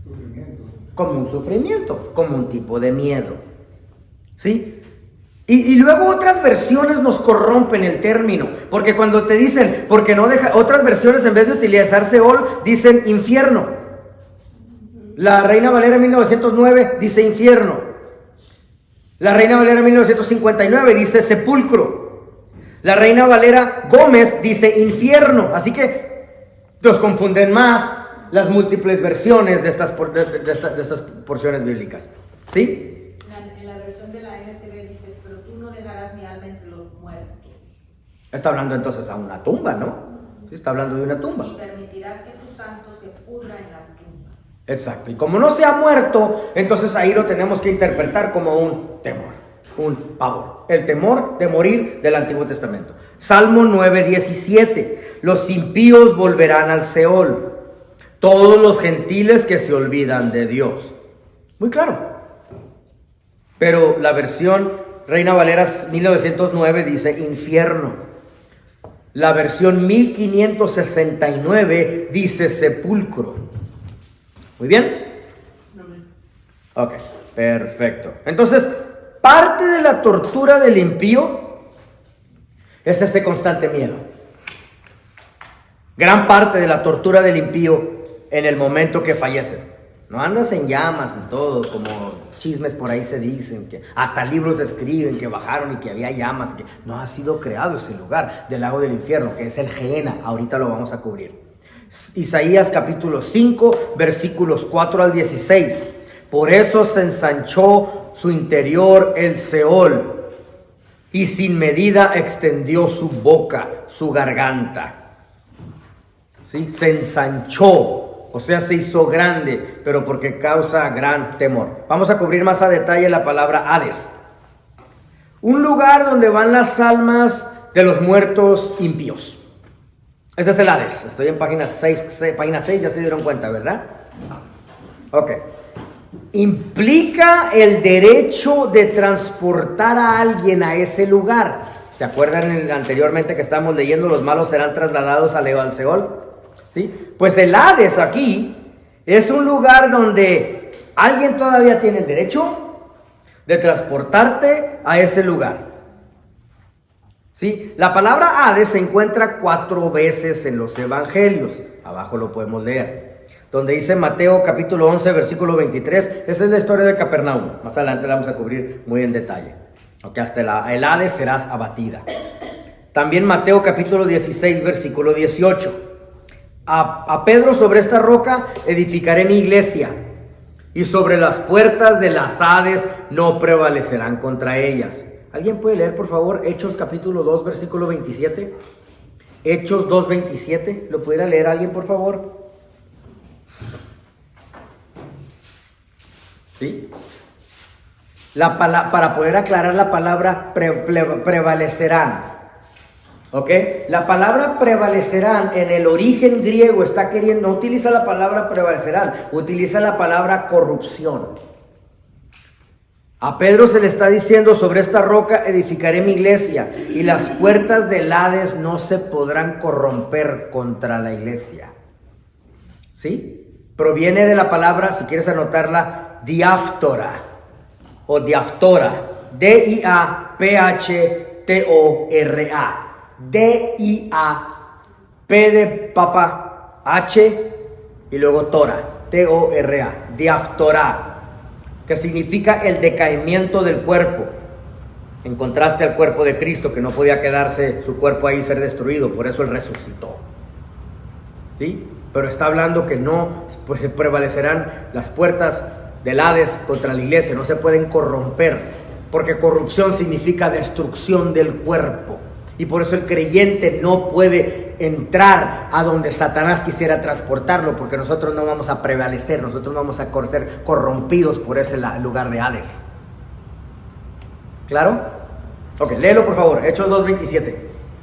Sufrimiento. Como un sufrimiento, como un tipo de miedo. ¿Sí? Y luego otras versiones nos corrompen el término, porque cuando te dicen, porque no deja, otras versiones en vez de utilizar Seol, dicen infierno. La Reina Valera 1909 dice infierno. La Reina Valera 1959 dice sepulcro. La Reina Valera Gómez dice infierno. Así que los confunden más las múltiples versiones de estas porciones bíblicas. ¿Sí? En la versión de la NTV dice, pero tú no dejarás mi alma entre los muertos. Está hablando entonces a una tumba, ¿no? Sí, está hablando de una tumba. Y permitirás que tu santo se pudra en la tumba. Exacto, y como no se ha muerto, entonces ahí lo tenemos que interpretar como un temor, un pavor, el temor de morir del Antiguo Testamento. Salmo 9:17, los impíos volverán al Seol, todos los gentiles que se olvidan de Dios. Muy claro, pero la versión Reina Valera 1909 dice infierno, la versión 1569 dice sepulcro. Muy bien. Ok, perfecto. Entonces, parte de la tortura del impío es ese constante miedo. Gran parte de la tortura del impío en el momento que fallece. No andas en llamas y todo, como chismes por ahí se dicen, que hasta libros escriben que bajaron y que había llamas, que no ha sido creado ese lugar del lago del infierno, que es el Gehenna. Ahorita lo vamos a cubrir. Isaías capítulo 5, versículos 4 al 16. Por eso se ensanchó su interior el Seol. y sin medida extendió su boca, su garganta. ¿Sí? Se ensanchó, o sea, se hizo grande, pero porque causa gran temor. Vamos a cubrir más a detalle la palabra Hades. Un lugar donde van las almas de los muertos impíos. Ese es el Hades. Estoy en página 6, ya se dieron cuenta, ¿verdad? Ok. Implica el derecho de transportar a alguien a ese lugar. ¿Se acuerdan anteriormente que estábamos leyendo los malos serán trasladados al Seol? ¿Sí? Pues el Hades aquí es un lugar donde alguien todavía tiene el derecho de transportarte a ese lugar. ¿Sí? La palabra Hades se encuentra 4 veces en los evangelios. Abajo lo podemos leer. Donde dice Mateo capítulo 11 versículo 23. Esa es la historia de Capernaum. Más adelante la vamos a cubrir muy en detalle. Okay, hasta el Hades serás abatida. También Mateo capítulo 16 versículo 18. A Pedro sobre esta roca edificaré mi iglesia, y sobre las puertas de las Hades no prevalecerán contra ellas. ¿Alguien puede leer por favor Hechos capítulo 2 versículo 27? Hechos 2 27. ¿Lo pudiera leer alguien por favor? ¿Sí? Para poder aclarar la palabra prevalecerán. ¿Ok? La palabra prevalecerán en el origen griego está queriendo, no utiliza la palabra prevalecerán, utiliza la palabra corrupción. A Pedro se le está diciendo, sobre esta roca edificaré mi iglesia, y las puertas del Hades no se podrán corromper contra la iglesia. ¿Sí? Proviene de la palabra, si quieres anotarla, diáftora o diaftora, D-I-A-P-H-T-O-R-A. D-I-A, P de papa, H y luego Tora, T-O-R-A, diaftora, que significa el decaimiento del cuerpo, en contraste al cuerpo de Cristo, que no podía quedarse su cuerpo ahí y ser destruido, por eso Él resucitó. ¿Sí? Pero está hablando que no, pues se prevalecerán las puertas del Hades contra la iglesia, no se pueden corromper, porque corrupción significa destrucción del cuerpo. Y por eso el creyente no puede entrar a donde Satanás quisiera transportarlo, porque nosotros no vamos a prevalecer, nosotros no vamos a ser corrompidos por ese lugar de Hades. ¿Claro? Ok, léelo por favor, Hechos 2:27.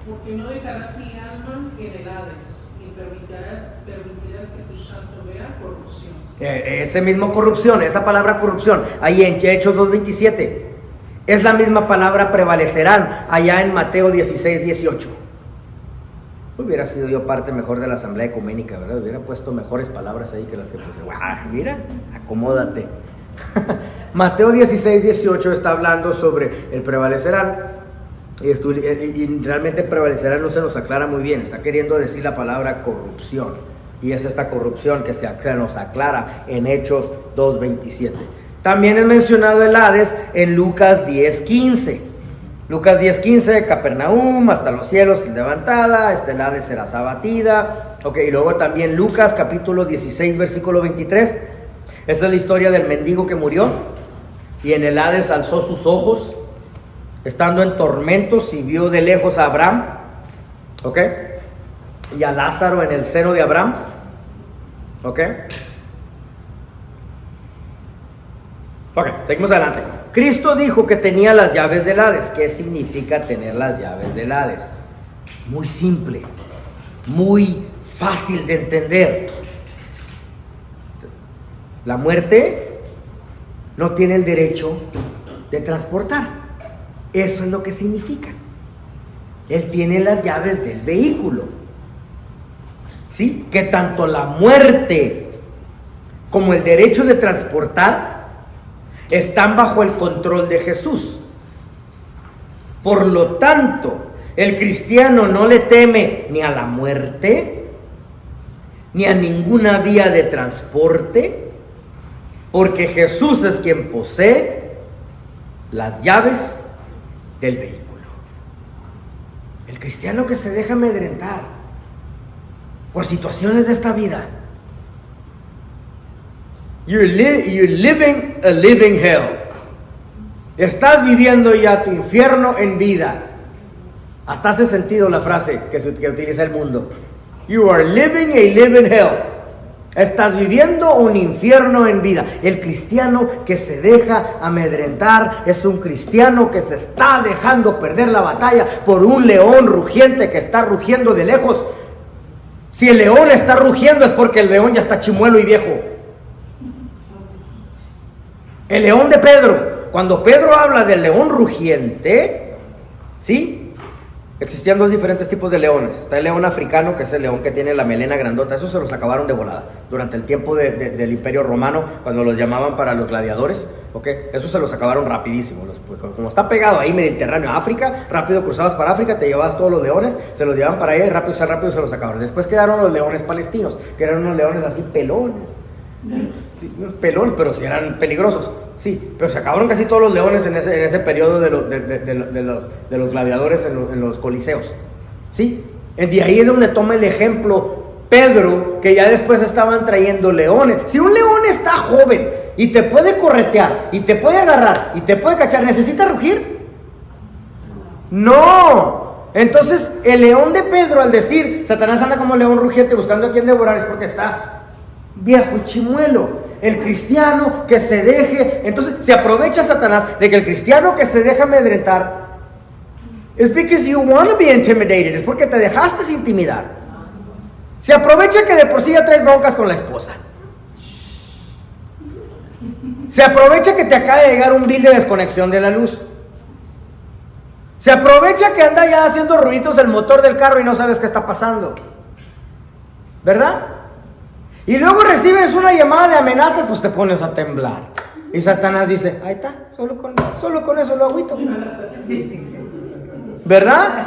Porque no dejarás mi alma en el Hades, y permitirás que tu santo vea corrupción. Ese mismo corrupción, esa palabra corrupción, ahí en Hechos 2:27. Es la misma palabra prevalecerán allá en Mateo 16:18. Hubiera sido yo parte mejor de la asamblea ecuménica, ¿verdad? Hubiera puesto mejores palabras ahí que las que puse. ¡Guau! Mira, acomódate. Mateo 16:18 está hablando sobre el prevalecerán. Y realmente prevalecerán no se nos aclara muy bien. Está queriendo decir la palabra corrupción. Y es esta corrupción que se nos aclara en Hechos 2:27. También es mencionado el Hades en Lucas 10:15. Lucas 10:15, Capernaum, hasta los cielos levantada, el Hades serás abatida. Ok, y luego también Lucas capítulo 16, versículo 23. Esa es la historia del mendigo que murió. Y en el Hades alzó sus ojos, estando en tormentos, y vio de lejos a Abraham. Ok, y a Lázaro en el seno de Abraham. Ok. Ok, seguimos adelante. Cristo dijo que tenía las llaves del Hades. ¿Qué significa tener las llaves del Hades? Muy simple, muy fácil de entender. La muerte no tiene el derecho de transportar. Eso es lo que significa. Él tiene las llaves del vehículo. ¿Sí? Que tanto la muerte como el derecho de transportar están bajo el control de Jesús. Por lo tanto, el cristiano no le teme ni a la muerte, ni a ninguna vía de transporte, porque Jesús es quien posee las llaves del vehículo. El cristiano que se deja amedrentar por situaciones de esta vida, you're living a living hell. Estás viviendo ya tu infierno en vida. Hasta hace sentido la frase que utiliza el mundo. You are living a living hell. Estás viviendo un infierno en vida. El cristiano que se deja amedrentar es un cristiano que se está dejando perder la batalla por un león rugiente que está rugiendo de lejos. Si el león está rugiendo es porque el león ya está chimuelo y viejo. El león de Pedro, cuando Pedro habla del león rugiente, ¿sí? Existían dos diferentes tipos de leones. Está el león africano, que es el león que tiene la melena grandota. Esos se los acabaron de volada durante el tiempo del Imperio Romano, cuando los llamaban para los gladiadores. ¿Okay? Esos se los acabaron rapidísimo. Como está pegado ahí Mediterráneo a África, rápido cruzabas para África, te llevabas todos los leones, se los llevaban para allá y rápido se los acabaron. Después quedaron los leones palestinos, que eran unos leones así pelones. Unos pelones, pero sí eran peligrosos. Sí, pero se acabaron casi todos los leones en ese periodo de los gladiadores en los coliseos. ¿Sí? De ahí es donde toma el ejemplo Pedro, que ya después estaban trayendo leones. Si un león está joven y te puede corretear, y te puede agarrar, y te puede cachar, ¿necesita rugir? No. Entonces el león de Pedro, al decir Satanás anda como león rugiente buscando a quien devorar, es porque está viejo y chimuelo. El cristiano que se deje, entonces se aprovecha Satanás de que el cristiano que se deja amedrentar es because you want to be intimidated, es porque te dejaste intimidar. Se aprovecha que de por sí ya traes broncas con la esposa. Se aprovecha que te acaba de llegar un bill de desconexión de la luz. Se aprovecha que anda ya haciendo ruidos el motor del carro y no sabes qué está pasando, ¿verdad? Y luego recibes una llamada de amenazas, pues te pones a temblar. Y Satanás dice, ahí está, solo con eso lo agüito. ¿Verdad?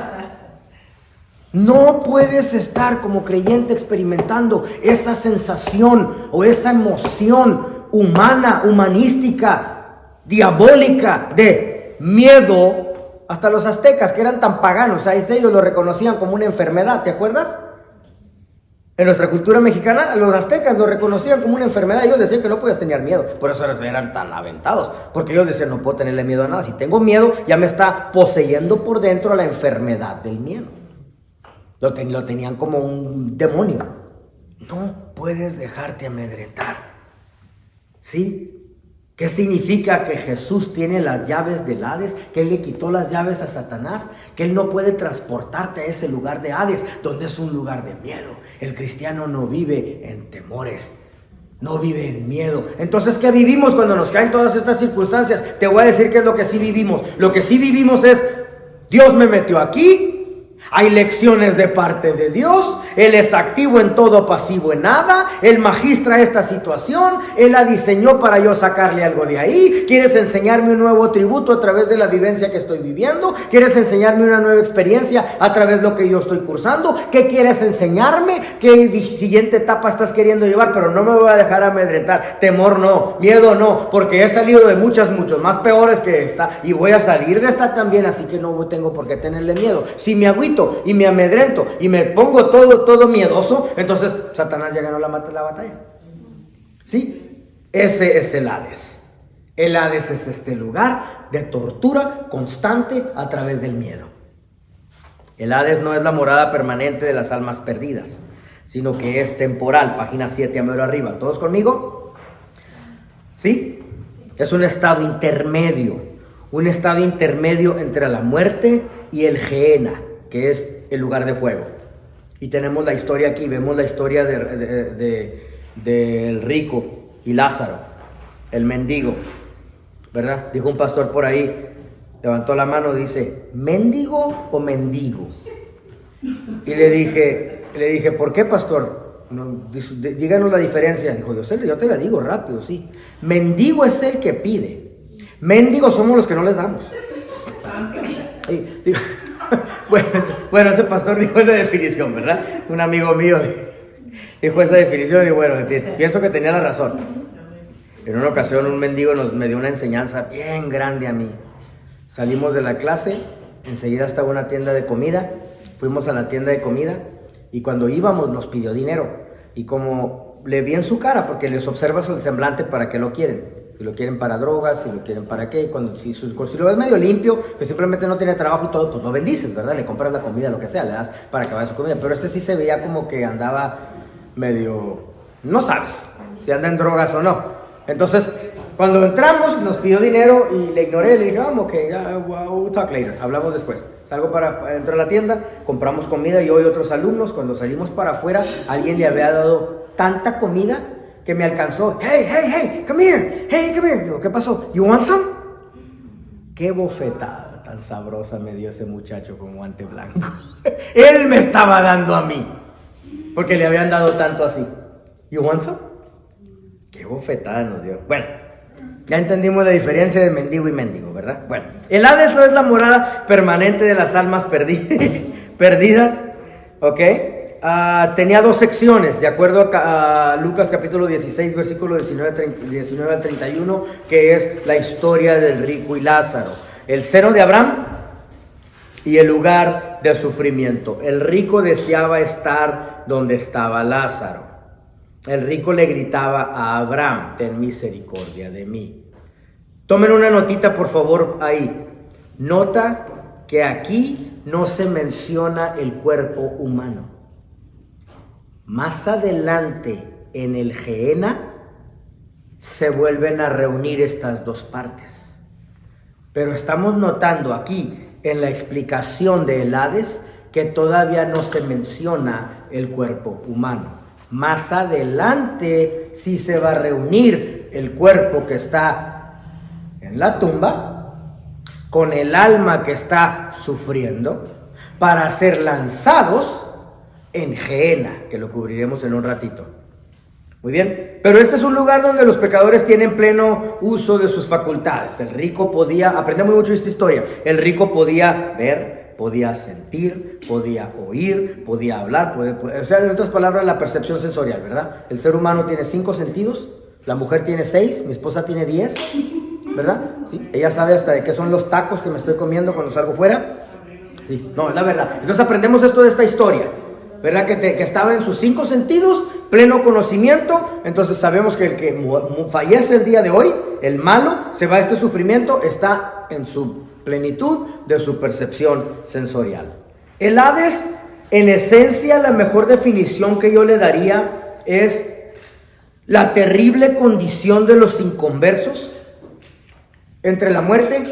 No puedes estar como creyente experimentando esa sensación o esa emoción humana, humanística, diabólica de miedo. Hasta los aztecas, que eran tan paganos, ellos lo reconocían como una enfermedad, ¿te acuerdas? En nuestra cultura mexicana, los aztecas lo reconocían como una enfermedad. Ellos decían que no podías tener miedo. Por eso eran tan aventados. Porque ellos decían, no puedo tenerle miedo a nada. Si tengo miedo, ya me está poseyendo por dentro la enfermedad del miedo. Lo tenían como un demonio. No puedes dejarte amedrentar. ¿Sí? ¿Qué significa? Que Jesús tiene las llaves del Hades, que Él le quitó las llaves a Satanás, que Él no puede transportarte a ese lugar de Hades, donde es un lugar de miedo. El cristiano no vive en temores, no vive en miedo. Entonces, ¿qué vivimos cuando nos caen todas estas circunstancias? Te voy a decir qué es lo que sí vivimos. Lo que sí vivimos es, Dios me metió aquí. Hay lecciones de parte de Dios. Él es activo en todo, pasivo en nada. Él magistra esta situación. Él la diseñó para yo sacarle algo de ahí. ¿Quieres enseñarme un nuevo tributo a través de la vivencia que estoy viviendo? ¿Quieres enseñarme una nueva experiencia a través de lo que yo estoy cursando? ¿Qué quieres enseñarme? ¿Qué siguiente etapa estás queriendo llevar? Pero no me voy a dejar amedrentar. Temor no, miedo no, porque he salido de muchos más peores que esta. Y voy a salir de esta también, así que no tengo por qué tenerle miedo. Si me agüito y me amedrento y me pongo todo miedoso, entonces Satanás ya ganó la batalla. ¿Sí? Ese es el Hades. El Hades es este lugar de tortura constante a través del miedo. El Hades no es la morada permanente de las almas perdidas, sino que es temporal. Página 7 a medio arriba. ¿Todos conmigo? ¿Sí? Es un estado intermedio. Un estado intermedio entre la muerte y el Gehenna, que es el lugar de fuego. Y tenemos la historia aquí, vemos la historia del rico y Lázaro, el mendigo, ¿verdad? Dijo un pastor por ahí, levantó la mano y dice, ¿mendigo o mendigo? Y le dije, ¿por qué, pastor? No, díganos la diferencia. Dijo, yo te la digo rápido, sí. Mendigo es el que pide. Mendigos somos los que no les damos. Bueno, ese pastor dijo esa definición, ¿verdad? Un amigo mío dijo esa definición y bueno, pienso que tenía la razón. En una ocasión un mendigo me dio una enseñanza bien grande a mí. Salimos de la clase, enseguida estaba una tienda de comida, fuimos a la tienda de comida y cuando íbamos nos pidió dinero. Y como le vi en su cara, porque les observas el semblante para que lo quieren. Si lo quieren para drogas, si lo quieren para qué. Si lo ves medio limpio, que simplemente no tiene trabajo y todo, pues lo bendices, ¿verdad? Le compras la comida, lo que sea, le das para que vaya su comida. Pero este sí se veía como que andaba medio... No sabes si anda en drogas o no. Entonces, cuando entramos, nos pidió dinero y le ignoré. Le dije, vamos, ok, we'll talk later. Hablamos después. Salgo para entrar a la tienda, compramos comida. Yo y otros alumnos, cuando salimos para afuera, alguien le había dado tanta comida que me alcanzó. Hey, come here. Digo, ¿qué pasó? You want some? Qué bofetada tan sabrosa me dio ese muchacho con guante blanco. Él me estaba dando a mí, porque le habían dado tanto así. You want some? Qué bofetada nos dio. Bueno, ya entendimos la diferencia de mendigo y mendigo, ¿verdad? Bueno, el Hades no es la morada permanente de las almas perdidas, ¿ok? Tenía 2 secciones, de acuerdo a Lucas capítulo 16, versículo 19 al 31, que es la historia del rico y Lázaro. El seno de Abraham y el lugar de sufrimiento. El rico deseaba estar donde estaba Lázaro. El rico le gritaba a Abraham, ten misericordia de mí. Tomen una notita, por favor, ahí. Nota que aquí no se menciona el cuerpo humano. Más adelante, en el Gehenna, se vuelven a reunir estas dos partes. Pero estamos notando aquí, en la explicación del Hades, que todavía no se menciona el cuerpo humano. Más adelante sí se va a reunir el cuerpo que está en la tumba con el alma que está sufriendo para ser lanzados en Gehenna, que lo cubriremos en un ratito. Muy bien, pero este es un lugar donde los pecadores tienen pleno uso de sus facultades. El rico podía, aprendemos mucho de esta historia, el rico podía ver, podía sentir, podía oír, podía hablar, o sea, en otras palabras, la percepción sensorial, ¿verdad? El ser humano tiene 5 sentidos, la mujer tiene 6, mi esposa tiene 10, ¿verdad? ¿Sí? Ella sabe hasta de qué son los tacos que me estoy comiendo cuando salgo fuera. Sí, no, es la verdad. Entonces aprendemos esto de esta historia, ¿verdad? Que estaba en sus 5 sentidos, pleno conocimiento. Entonces sabemos que el que fallece el día de hoy, el malo, se va a este sufrimiento, está en su plenitud de su percepción sensorial. El Hades, en esencia, la mejor definición que yo le daría es la terrible condición de los inconversos entre la muerte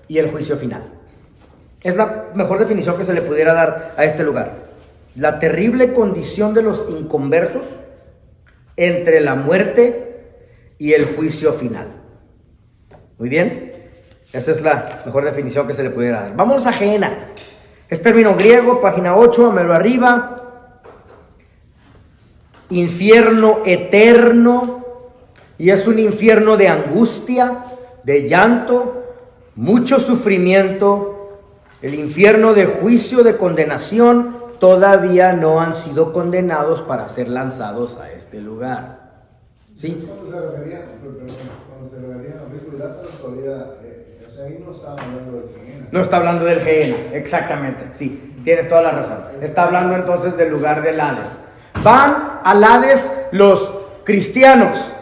y el juicio final. Es la mejor definición que se le pudiera dar a este lugar. La terrible condición de los inconversos entre la muerte y el juicio final. Muy bien, esa es la mejor definición que se le pudiera dar. Vámonos a Gehenna. Es término griego, página 8, mero arriba. Infierno eterno. Y es un infierno de angustia, de llanto, mucho sufrimiento. El infierno de juicio, de condenación. Todavía no han sido condenados para ser lanzados a este lugar. ¿Sí? Cuando se referían a rico y Lázaro, todavía, o sea, ahí no estaban hablando del Gehenna. No está hablando del Gehenna, exactamente, sí, tienes toda la razón. Está hablando entonces del lugar del Hades. ¿Van al Hades los cristianos?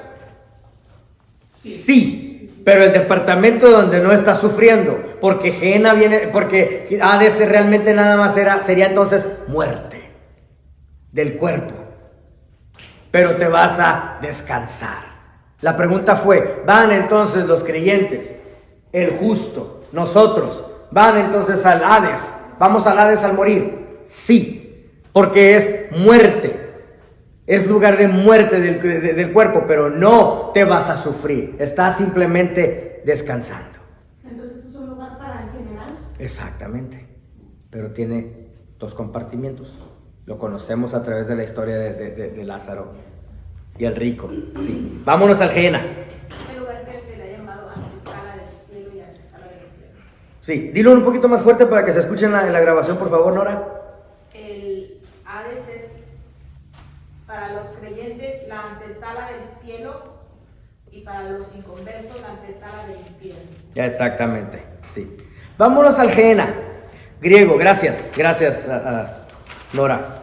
Sí, pero el departamento donde no está sufriendo, porque Gehenna viene, porque Hades realmente nada más sería entonces muerte del cuerpo. Pero te vas a descansar. La pregunta fue, ¿van entonces los creyentes, el justo, nosotros, van entonces al Hades? ¿Vamos al Hades al morir? Sí, porque es muerte. Es lugar de muerte del cuerpo, pero no te vas a sufrir. Estás simplemente descansando. Entonces es un lugar para el general. Exactamente. Pero tiene 2 compartimientos. Lo conocemos a través de la historia de Lázaro y el rico. Sí. Vámonos al Gehenna. El lugar que se le ha llamado antesala del cielo y antesala del infierno. Sí, dilo un poquito más fuerte para que se escuche en la grabación, por favor, Nora. El Hades es para los creyentes la antesala del cielo y para los inconversos la antesala del infierno. Ya, exactamente, sí. Vámonos al Gehenna. Griego, gracias, Nora.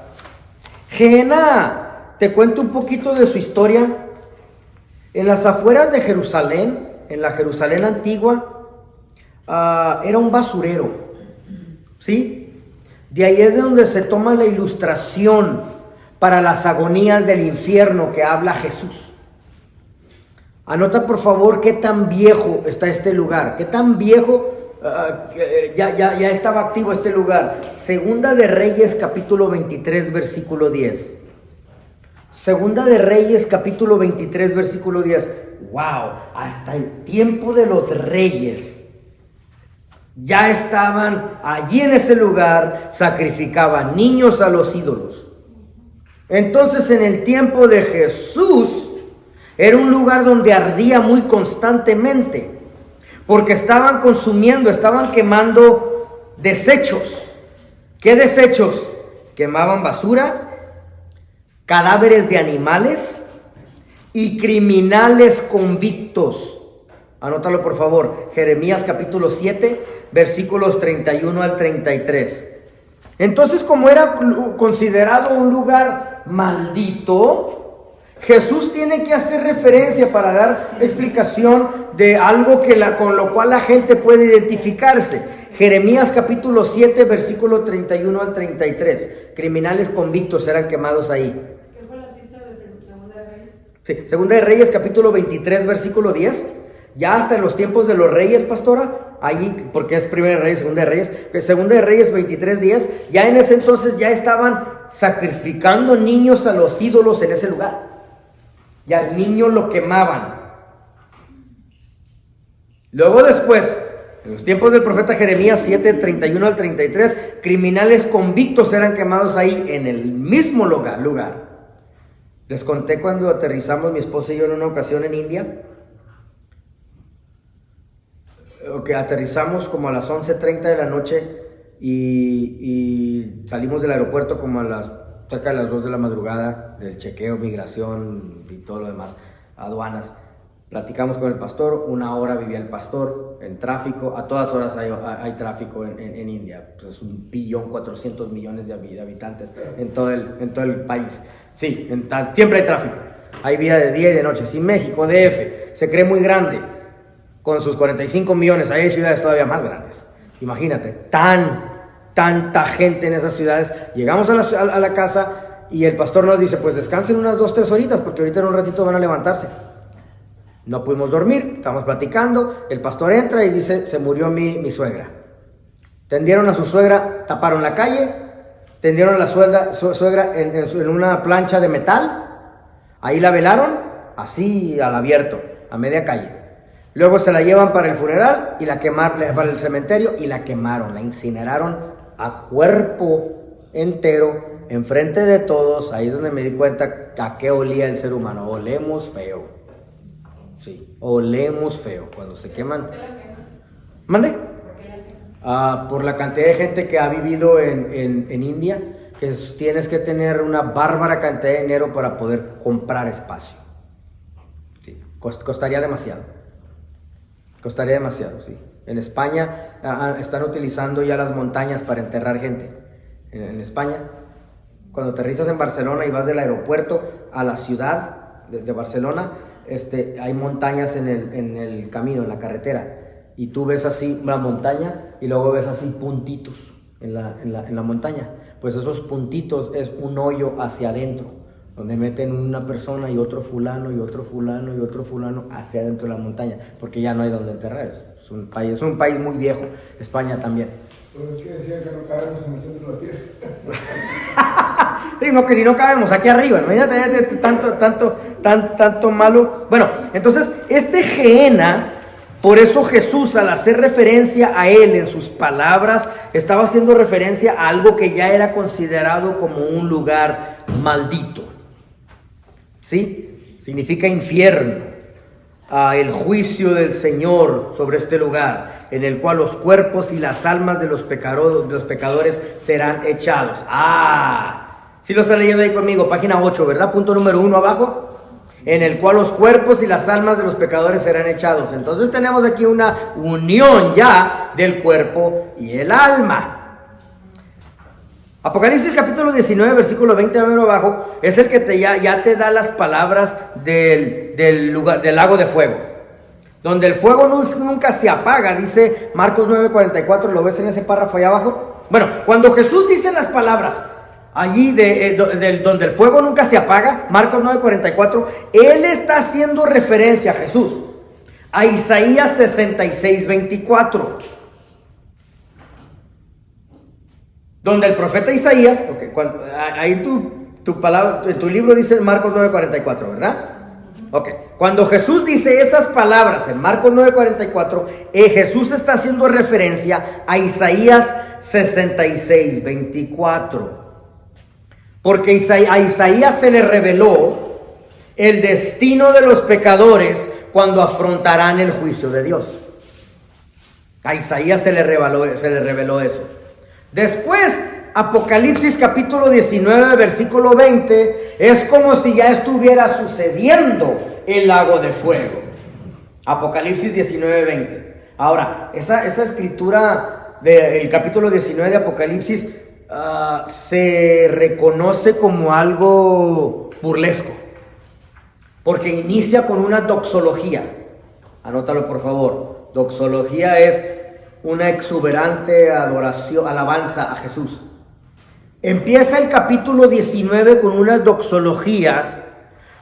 Gehenna, te cuento un poquito de su historia. En las afueras de Jerusalén, en la Jerusalén antigua, era un basurero, ¿sí? De ahí es de donde se toma la ilustración para las agonías del infierno que habla Jesús. Anota por favor qué tan viejo está este lugar, qué tan viejo ya estaba activo este lugar. Segunda de Reyes capítulo 23 versículo 10. Segunda de Reyes capítulo 23 versículo 10. Wow, hasta el tiempo de los reyes ya estaban allí en ese lugar, sacrificaban niños a los ídolos. Entonces en el tiempo de Jesús era un lugar donde ardía muy constantemente, porque estaban consumiendo, estaban quemando desechos. ¿Qué desechos? Quemaban basura, cadáveres de animales y criminales convictos. Anótalo por favor, Jeremías capítulo 7, versículos 31 al 33. Entonces, como era considerado un lugar maldito, Jesús tiene que hacer referencia para dar explicación de algo con lo cual la gente puede identificarse. Jeremías capítulo 7, versículo 31 al 33. Criminales convictos eran quemados ahí. ¿Qué fue la cita de Segunda de Reyes? Sí, Segunda de Reyes capítulo 23, versículo 10. Ya hasta en los tiempos de los reyes, pastora, ahí, porque es Primera de Reyes, Segunda de Reyes, Segunda de Reyes 23, 10, ya en ese entonces ya estaban sacrificando niños a los ídolos en ese lugar. Y al niño lo quemaban. Luego después, en los tiempos del profeta Jeremías 7, 31 al 33, criminales convictos eran quemados ahí en el mismo lugar. Les conté cuando aterrizamos mi esposa y yo en una ocasión en India, que aterrizamos como a las 11:30 de la noche y salimos del aeropuerto como cerca de las 2 de la madrugada, del chequeo, migración y todo lo demás, aduanas. Platicamos con el pastor, 1 hora vivía el pastor en tráfico, a todas horas hay tráfico en India, pues es 1.400.000.000 de habitantes en todo el país. Sí, siempre hay tráfico, hay vida de día y de noche. Si México, DF, se cree muy grande, con sus 45 millones, hay ciudades todavía más grandes. Imagínate, tanta gente en esas ciudades. Llegamos a la casa y el pastor nos dice, pues descansen unas 2-3 horitas, porque ahorita en un ratito van a levantarse. No pudimos dormir, estamos platicando, el pastor entra y dice, se murió mi suegra. Tendieron a su suegra, taparon la calle, tendieron a la suegra en una plancha de metal, ahí la velaron, así al abierto, a media calle. Luego se la llevan para el funeral y la quemaron, para el cementerio, y la quemaron, la incineraron a cuerpo entero, enfrente de todos. Ahí es donde me di cuenta a qué olía el ser humano. Olemos feo. Sí, olemos feo cuando se queman. ¿Mande? Por la cantidad de gente que ha vivido en India, que tienes que tener una bárbara cantidad de dinero para poder comprar espacio. Sí, costaría demasiado. Costaría demasiado, sí. En España están utilizando ya las montañas para enterrar gente. En España, cuando aterrizas en Barcelona y vas del aeropuerto a la ciudad de Barcelona, hay montañas en el camino, en la carretera. Y tú ves así la montaña y luego ves así puntitos en la montaña. Pues esos puntitos es un hoyo hacia adentro, donde meten una persona y otro fulano y otro fulano y otro fulano hacia adentro de la montaña, porque ya no hay donde enterrar. Es un país muy viejo, España también. Pero es que decían que no cabemos en el centro de la tierra. Sí, no, que ni no cabemos aquí arriba, imagínate tanto malo. Bueno, entonces Gehenna, por eso Jesús, al hacer referencia a él en sus palabras, estaba haciendo referencia a algo que ya era considerado como un lugar maldito. ¿Sí? Significa infierno. El juicio del Señor sobre este lugar, en el cual los cuerpos y las almas de los pecadores serán echados. ¿Sí lo está leyendo ahí conmigo? Página 8, ¿verdad? Punto número 1 abajo. En el cual los cuerpos y las almas de los pecadores serán echados. Entonces tenemos aquí una unión ya del cuerpo y el alma. Apocalipsis capítulo 19, versículo 20 abajo, es el que ya te da las palabras del del lago de fuego, donde el fuego nunca se apaga, dice Marcos 9:44, ¿lo ves en ese párrafo allá abajo? Bueno, cuando Jesús dice las palabras allí donde el fuego nunca se apaga, Marcos 9:44, Él está haciendo referencia, Jesús, a Isaías 66:24, donde el profeta Isaías, ahí tu palabra, en tu libro dice Marcos 9:44, ¿verdad? Ok, cuando Jesús dice esas palabras en Marcos 9:44, Jesús está haciendo referencia a Isaías 66:24. Porque a Isaías se le reveló el destino de los pecadores cuando afrontarán el juicio de Dios. A Isaías se le reveló eso. Después, Apocalipsis capítulo 19, versículo 20, es como si ya estuviera sucediendo el lago de fuego. Apocalipsis 19, 20. Ahora, esa escritura del capítulo 19 de Apocalipsis se reconoce como algo burlesco, porque inicia con una doxología. Anótalo por favor. Doxología es una exuberante adoración, alabanza a Jesús. Empieza el capítulo 19 con una doxología,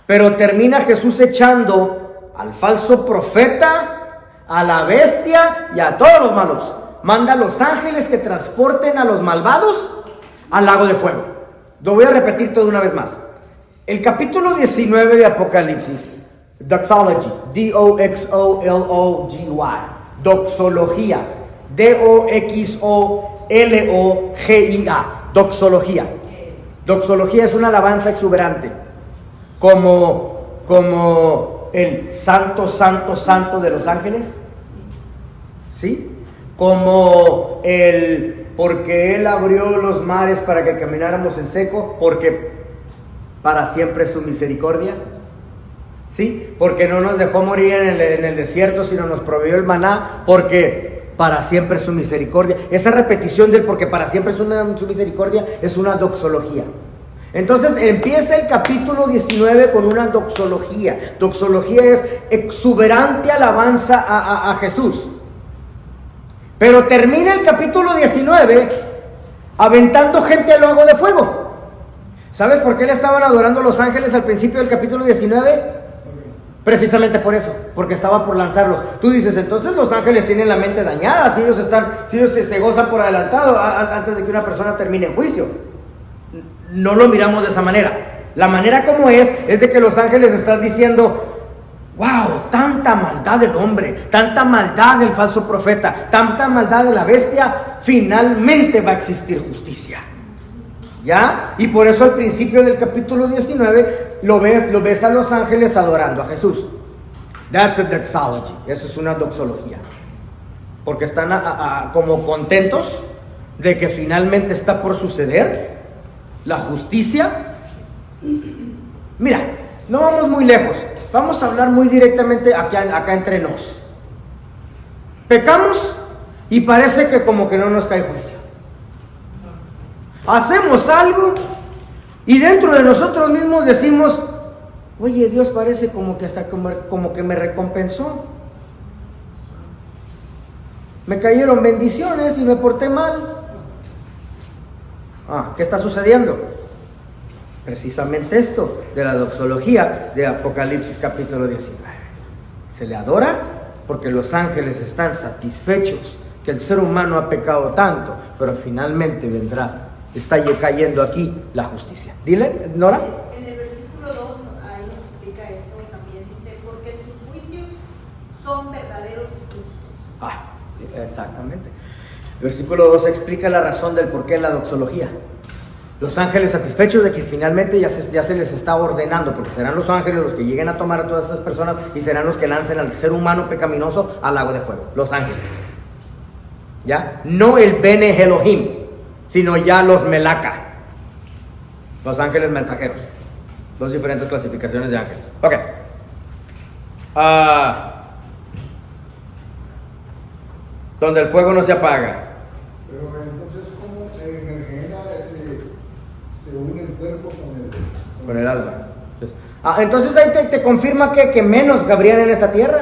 pero termina Jesús echando al falso profeta, a la bestia y a todos los malos. Manda a los ángeles que transporten a los malvados al lago de fuego. Lo voy a repetir todo una vez más. El capítulo 19 de Apocalipsis, doxology, D-O-X-O-L-O-G-Y, doxología, D-O-X-O-L-O-G-I-A, doxología. Doxología es una alabanza exuberante, como el santo, santo, santo de los ángeles, ¿sí? Como porque Él abrió los mares para que camináramos en seco, porque para siempre es su misericordia, ¿sí? Porque no nos dejó morir en el desierto, sino nos proveyó el maná, porque para siempre es su misericordia. Esa repetición del porque para siempre es su misericordia es una doxología. Entonces empieza el capítulo 19 con una doxología. Doxología es exuberante alabanza a Jesús. Pero termina el capítulo 19 aventando gente al lago de fuego. ¿Sabes por qué le estaban adorando los ángeles al principio del capítulo 19? Precisamente por eso, porque estaba por lanzarlos. Tú dices, entonces los ángeles tienen la mente dañada, si ellos se gozan por adelantado antes de que una persona termine en juicio. No lo miramos de esa manera. La manera como es de que los ángeles están diciendo, wow, tanta maldad del hombre, tanta maldad del falso profeta, tanta maldad de la bestia, finalmente va a existir justicia. ¿Ya? Y por eso al principio del capítulo 19 lo ves a los ángeles adorando a Jesús. That's a doxology. Eso es una doxología. Porque están como contentos de que finalmente está por suceder la justicia. Mira, no vamos muy lejos. Vamos a hablar muy directamente acá entre nos. Pecamos y parece que como que no nos cae juicio. Hacemos algo y dentro de nosotros mismos decimos, oye, Dios parece como que hasta como que me recompensó. Me cayeron bendiciones y me porté mal. ¿Qué está sucediendo? Precisamente esto de la doxología de Apocalipsis capítulo 19. Se le adora porque los ángeles están satisfechos que el ser humano ha pecado tanto, pero finalmente está cayendo aquí la justicia. Dile, Nora. En el versículo 2, ahí nos explica eso, también dice, porque sus juicios son verdaderos y justos. Sí, exactamente. El versículo 2 explica la razón del por qué la doxología. Los ángeles satisfechos de que finalmente ya se les está ordenando, porque serán los ángeles los que lleguen a tomar a todas estas personas y serán los que lancen al ser humano pecaminoso al lago de fuego. Los ángeles. ¿Ya? No el Bene Elohim, sino ya los Melaka. Los ángeles mensajeros. Dos diferentes clasificaciones de ángeles. Ok. Donde el fuego no se apaga. Pero entonces, ¿cómo en el Gehenna se une el cuerpo con el alma? Entonces, Entonces ahí te confirma que menos cabrían en esta tierra.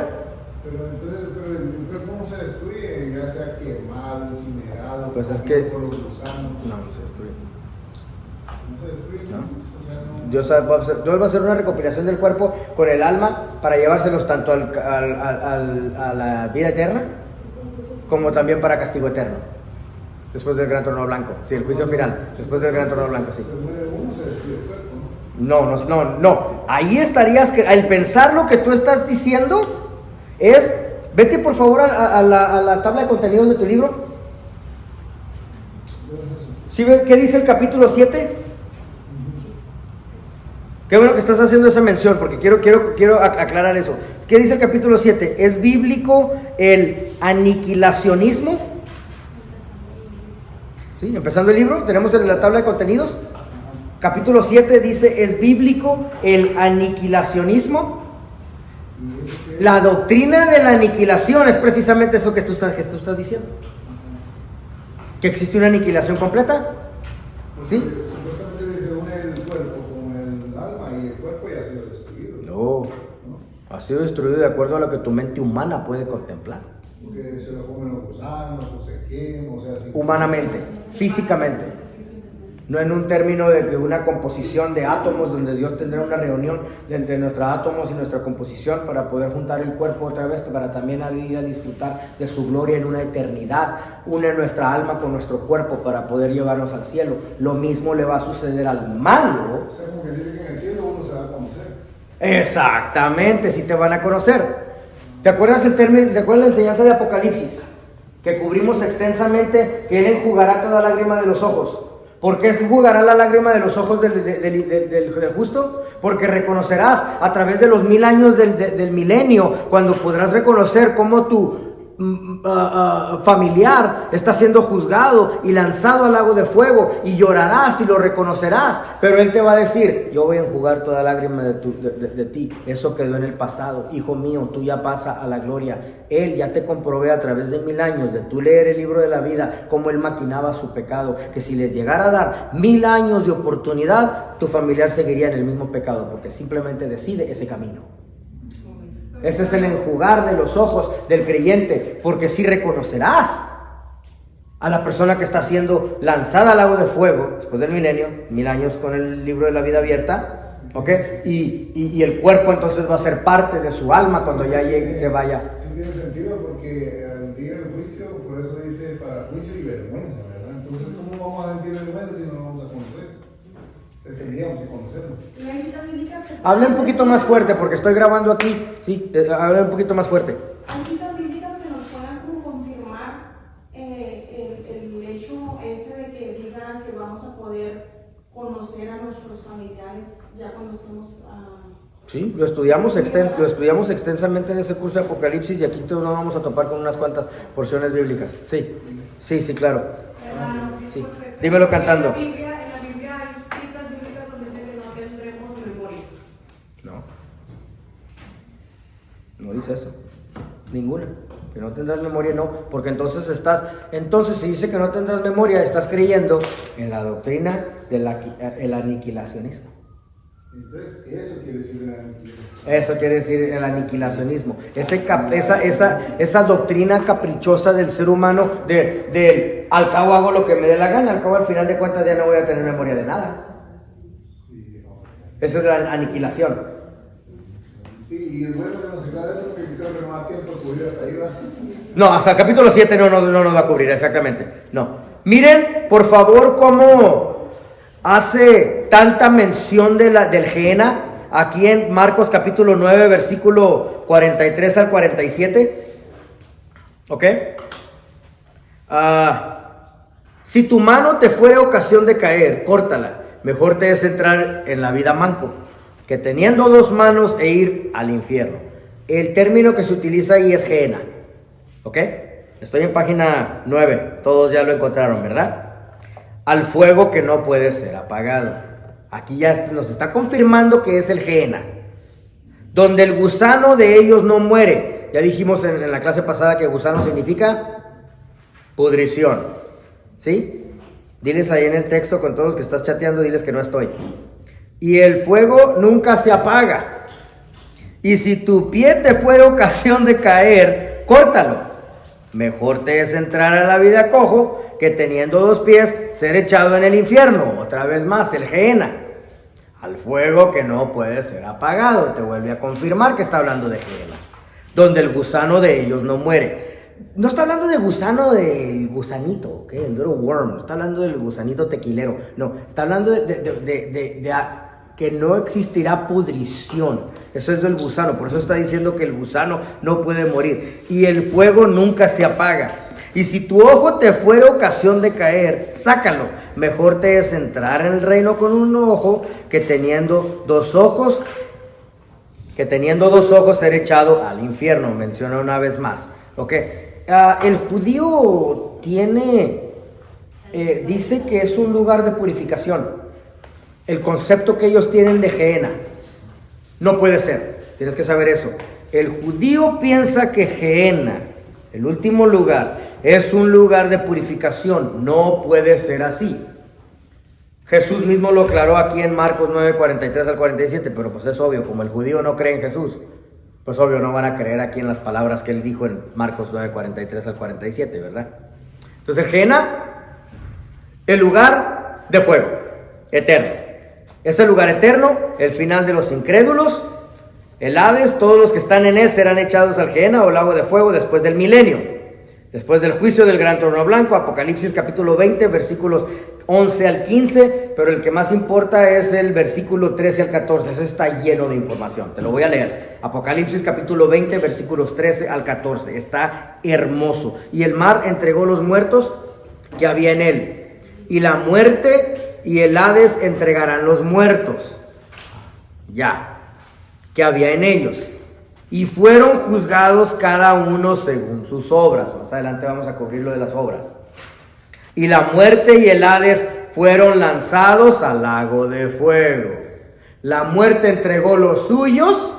Pero entonces el cuerpo no se destruye, ya sea quemado, incinerado, Pues es comido que- por los gusanos. No se destruye. No se destruye, No. O sea, no. Dios va a hacer una recopilación del cuerpo con el alma para llevárselos tanto a la vida eterna como también para castigo eterno. Después del gran trono blanco. Sí, el juicio final. Después del gran trono blanco, sí. Se muere uno, se destruye el cuerpo, ¿no? No. Ahí estarías, al pensar lo que tú estás diciendo, vete por favor a la tabla de contenidos de tu libro. ¿Sí ve qué dice el capítulo 7? Qué bueno que estás haciendo esa mención, porque quiero aclarar eso. ¿Qué dice el capítulo 7? ¿Es bíblico el aniquilacionismo? ¿Sí? Empezando el libro, tenemos en la tabla de contenidos. Capítulo 7 dice, ¿es bíblico el aniquilacionismo? La doctrina de la aniquilación es precisamente eso que tú estás diciendo. ¿Que existe una aniquilación completa? ¿Sí? Supuestamente se une el cuerpo con el alma y el cuerpo ya ha sido destruido. No, ha sido destruido de acuerdo a lo que tu mente humana puede contemplar. Porque se lo comen los gusanos, o se quema, o sea, Humanamente, físicamente. No en un término de una composición de átomos, donde Dios tendrá una reunión entre nuestros átomos y nuestra composición para poder juntar el cuerpo otra vez, para también ir a disfrutar de su gloria en una eternidad. Une nuestra alma con nuestro cuerpo para poder llevarnos al cielo. Lo mismo le va a suceder al malo. O sea, como que dice que en el cielo uno se va a conocer. Exactamente, si te van a conocer. ¿Te acuerdas la enseñanza de Apocalipsis? Que cubrimos extensamente, que Él enjugará toda lágrima de los ojos. ¿Por qué enjugará la lágrima de los ojos del justo? Porque reconocerás a través de los 1000 años del milenio, cuando podrás reconocer cómo tu familiar está siendo juzgado y lanzado al lago de fuego, y llorarás y lo reconocerás, pero Él te va a decir: yo voy a enjugar toda lágrima de ti. Eso quedó en el pasado, hijo mío, tú ya pasa a la gloria. Él ya te comprobé a través de 1000 años de tú leer el libro de la vida cómo Él maquinaba su pecado, que si les llegara a dar 1000 años de oportunidad, tu familiar seguiría en el mismo pecado, porque simplemente decide ese camino. Ese es el enjugar de los ojos del creyente, porque si reconocerás a la persona que está siendo lanzada al lago de fuego después del milenio, 1000 años con el libro de la vida abierta, ¿ok? Y el cuerpo entonces va a ser parte de su alma cuando ya llegue y se vaya. Sí tiene sentido, porque al día del juicio, por eso dice para juicio y vergüenza, ¿verdad? Entonces, ¿cómo vamos a sentir vergüenza si no lo vamos a conocer? Tendríamos que conocernos. Habla un poquito más fuerte porque estoy grabando aquí. Sí, habla un poquito más fuerte. Hay citas bíblicas que nos puedan como confirmar el hecho ese de que digan que vamos a poder conocer a nuestros familiares ya cuando estemos... Sí, lo estudiamos extensamente en ese curso de Apocalipsis, y aquí nos vamos a topar con unas cuantas porciones bíblicas. Sí, claro. Hermano, Sí. disculpe. Dímelo cantando. En la Biblia hay citas bíblicas donde dice que no tendremos memoria. No dice eso. Ninguna. Que no tendrás memoria, no. Porque entonces si dice que no tendrás memoria, estás creyendo en la doctrina del aniquilacionismo. Entonces, eso quiere decir la aniquilación. Eso quiere decir el aniquilacionismo. Esa doctrina caprichosa del ser humano del al cabo hago lo que me dé la gana, al cabo al final de cuentas ya no voy a tener memoria de nada. Sí, no. Esa es la aniquilación. Sí, y es bueno que nos aclare eso, porque creo que no da tiempo de cubrir hasta ahí, ¿va? No, hasta el capítulo 7 no nos va a cubrir, exactamente. No. Miren, por favor, cómo hace tanta mención del Gehenna aquí en Marcos capítulo 9, versículo 43 al 47. ¿Ok? Si tu mano te fuera ocasión de caer, córtala. Mejor te es entrar en la vida manco que teniendo 2 manos e ir al infierno. El término que se utiliza ahí es Gehenna. ¿Ok? Estoy en página 9. Todos ya lo encontraron, ¿verdad? Al fuego que no puede ser apagado. Aquí ya nos está confirmando que es el Gehenna, donde el gusano de ellos no muere. Ya dijimos en la clase pasada que gusano significa pudrición. ¿Sí? Diles ahí en el texto con todos los que estás chateando, diles que no estoy. y el fuego nunca se apaga. Y si tu pie te fuera ocasión de caer, córtalo. Mejor te es entrar a la vida cojo que teniendo 2 pies ser echado en el infierno. Otra vez más, el Gehenna, al fuego que no puede ser apagado. Te vuelve a confirmar que está hablando de Gehenna, donde el gusano de ellos no muere. No está hablando de gusano del gusanito, ¿ok? El little worm. No está hablando del gusanito tequilero. No, está hablando que no existirá pudrición. Eso es del gusano. Por eso está diciendo que el gusano no puede morir. Y el fuego nunca se apaga. Y si tu ojo te fuera ocasión de caer, sácalo. Mejor te es entrar en el reino con un ojo que teniendo 2 ojos, ser echado al infierno. Menciona una vez más. ¿Ok? El judío dice que es un lugar de purificación. El concepto que ellos tienen de Gehenna no puede ser. Tienes que saber eso. El judío piensa que Gehenna, el último lugar, es un lugar de purificación. No puede ser así. Jesús mismo lo aclaró aquí en Marcos 9, 43 al 47, pero pues es obvio, como el judío no cree en Jesús, pues obvio no van a creer aquí en las palabras que él dijo en Marcos 9, 43 al 47, ¿verdad? Entonces el Gehenna, el lugar de fuego eterno. Es el lugar eterno, el final de los incrédulos. El Hades, todos los que están en él serán echados al Gehenna o lago de fuego después del milenio, después del juicio del gran trono blanco. Apocalipsis capítulo 20, versículos 11 al 15, pero el que más importa es el versículo 13 al 14. Ese está lleno de información, te lo voy a leer. Apocalipsis capítulo 20, versículos 13 al 14. Está hermoso. Y el mar entregó los muertos que había en él, y la muerte y el Hades entregarán los muertos que había en ellos, y fueron juzgados cada uno según sus obras. Más adelante vamos a cubrir lo de las obras. Y la muerte y el Hades fueron lanzados al lago de fuego. La muerte entregó los suyos.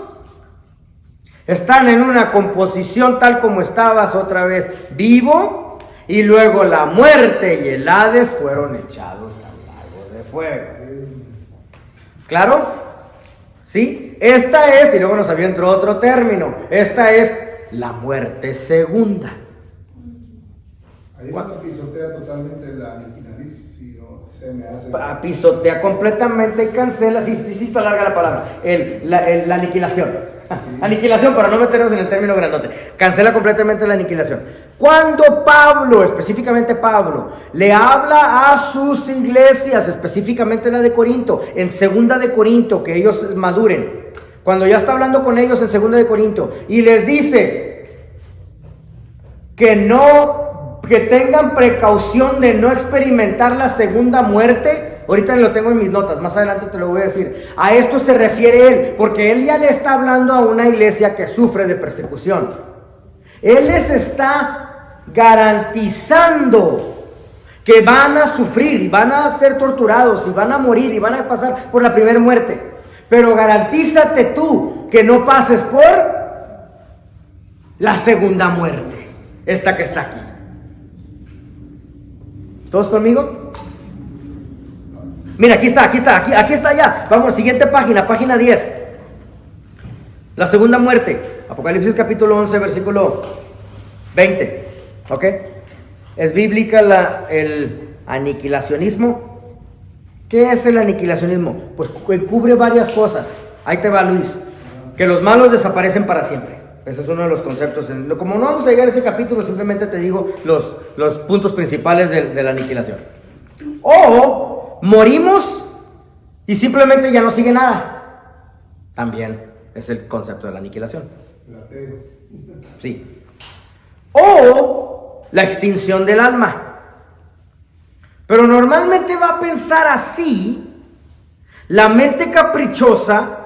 Están en una composición tal como estabas otra vez vivo. Y luego la muerte y el Hades fueron echados al lago de fuego. ¿Claro? ¿Sí? Esta es, y luego nos aviento otro término, esta es la muerte segunda. Ahí no pisotea totalmente la aniquilación, se me hace... Pisotea completamente y cancela, sí está larga la palabra, la aniquilación. Sí. Aniquilación, para no meternos en el término grandote. Cancela completamente la aniquilación. Cuando Pablo, específicamente Pablo, le habla a sus iglesias, específicamente la de Corinto, en 2 de Corinto, que ellos maduren, cuando ya está hablando con ellos en 2 de Corinto, y les dice que tengan precaución de no experimentar la segunda muerte. Ahorita lo tengo en mis notas, más adelante te lo voy a decir. A esto se refiere él, porque él ya le está hablando a una iglesia que sufre de persecución. Él les está garantizando que van a sufrir y van a ser torturados y van a morir y van a pasar por la primera muerte. Pero garantízate tú que no pases por la segunda muerte, esta que está aquí. ¿Todos conmigo? Mira, aquí está ya. Vamos, siguiente página, página 10. La segunda muerte. Apocalipsis capítulo 11, versículo 20. ¿Ok? ¿Es bíblica el aniquilacionismo? ¿Qué es el aniquilacionismo? Pues cubre varias cosas. Ahí te va, Luis. Que los malos desaparecen para siempre. Ese es uno de los conceptos. Como no vamos a llegar a ese capítulo, simplemente te digo los puntos principales de la aniquilación. O morimos y simplemente ya no sigue nada. También es el concepto de la aniquilación. Sí. O la extinción del alma. Pero normalmente va a pensar así la mente caprichosa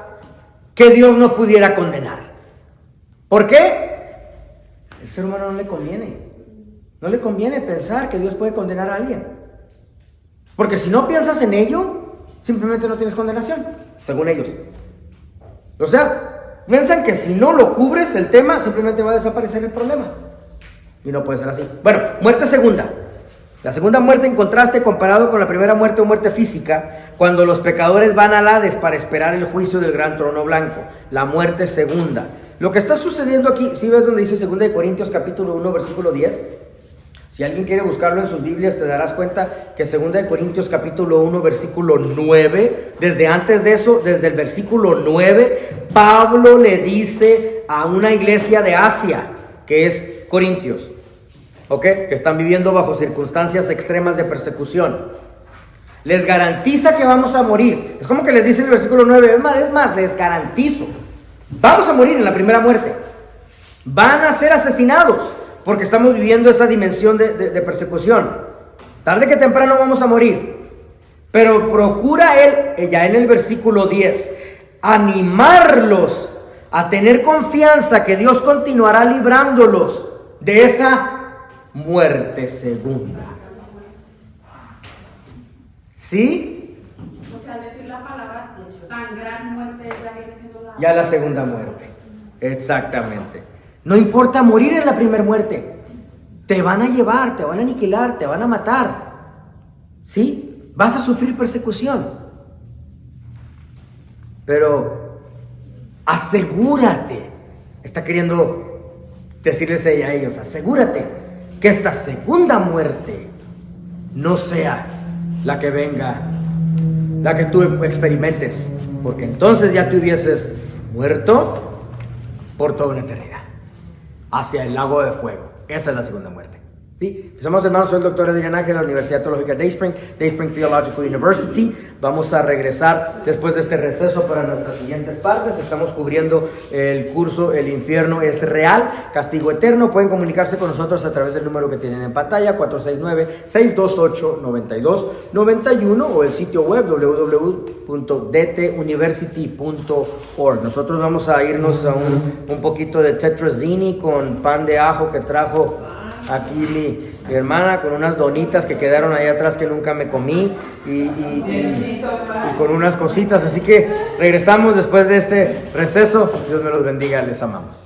que Dios no pudiera condenar. ¿Por qué? El ser humano no le conviene. No le conviene pensar que Dios puede condenar a alguien. Porque si no piensas en ello, simplemente no tienes condenación, según ellos. O sea, piensan que si no lo cubres el tema, simplemente va a desaparecer el problema. Y no puede ser así. Bueno, muerte segunda. La segunda muerte en contraste comparado con la primera muerte o muerte física, cuando los pecadores van al Hades para esperar el juicio del gran trono blanco, la muerte segunda. Lo que está sucediendo aquí, ¿sí ves donde dice 2 Corintios capítulo 1 versículo 10? Si alguien quiere buscarlo en sus Biblias, te darás cuenta que 2 Corintios capítulo 1 versículo 9, desde antes de eso, desde el versículo 9, Pablo le dice a una iglesia de Asia, que es Corintios, ¿ok? Que están viviendo bajo circunstancias extremas de persecución. Les garantiza que vamos a morir. Es como que les dice en el versículo 9, es más, les garantizo. Vamos a morir en la primera muerte. Van a ser asesinados porque estamos viviendo esa dimensión de persecución. Tarde que temprano vamos a morir. Pero procura él, ya en el versículo 10, animarlos a tener confianza que Dios continuará librándolos de esa muerte segunda. ¿Sí? O sea, al decir la palabra tan gran muerte ya viene siendo Ya la segunda muerte. Exactamente. No importa morir en la primera muerte. Te van a llevar, te van a aniquilar, te van a matar. ¿Sí? Vas a sufrir persecución. Pero asegúrate. Está queriendo decirles ella a ellos, asegúrate que esta segunda muerte no sea la que venga, la que tú experimentes, porque entonces ya te hubieses muerto por toda una eternidad hacia el lago de fuego. Esa es la segunda muerte. ¿Sí? Somos hermanos, soy el doctor Adrián Ángel de la Universidad Teológica Day Spring Theological University. Vamos a regresar después de este receso para nuestras siguientes partes. Estamos cubriendo el curso El infierno es real, castigo eterno. Pueden comunicarse con nosotros a través del número que tienen en pantalla, 469-628-9291, o el sitio web www.dtuniversity.org. Nosotros vamos a irnos a un poquito de tetrazzini con pan de ajo que trajo aquí mi hermana, con unas donitas que quedaron ahí atrás que nunca me comí y con unas cositas. Así que regresamos después de este receso. Dios me los bendiga, les amamos.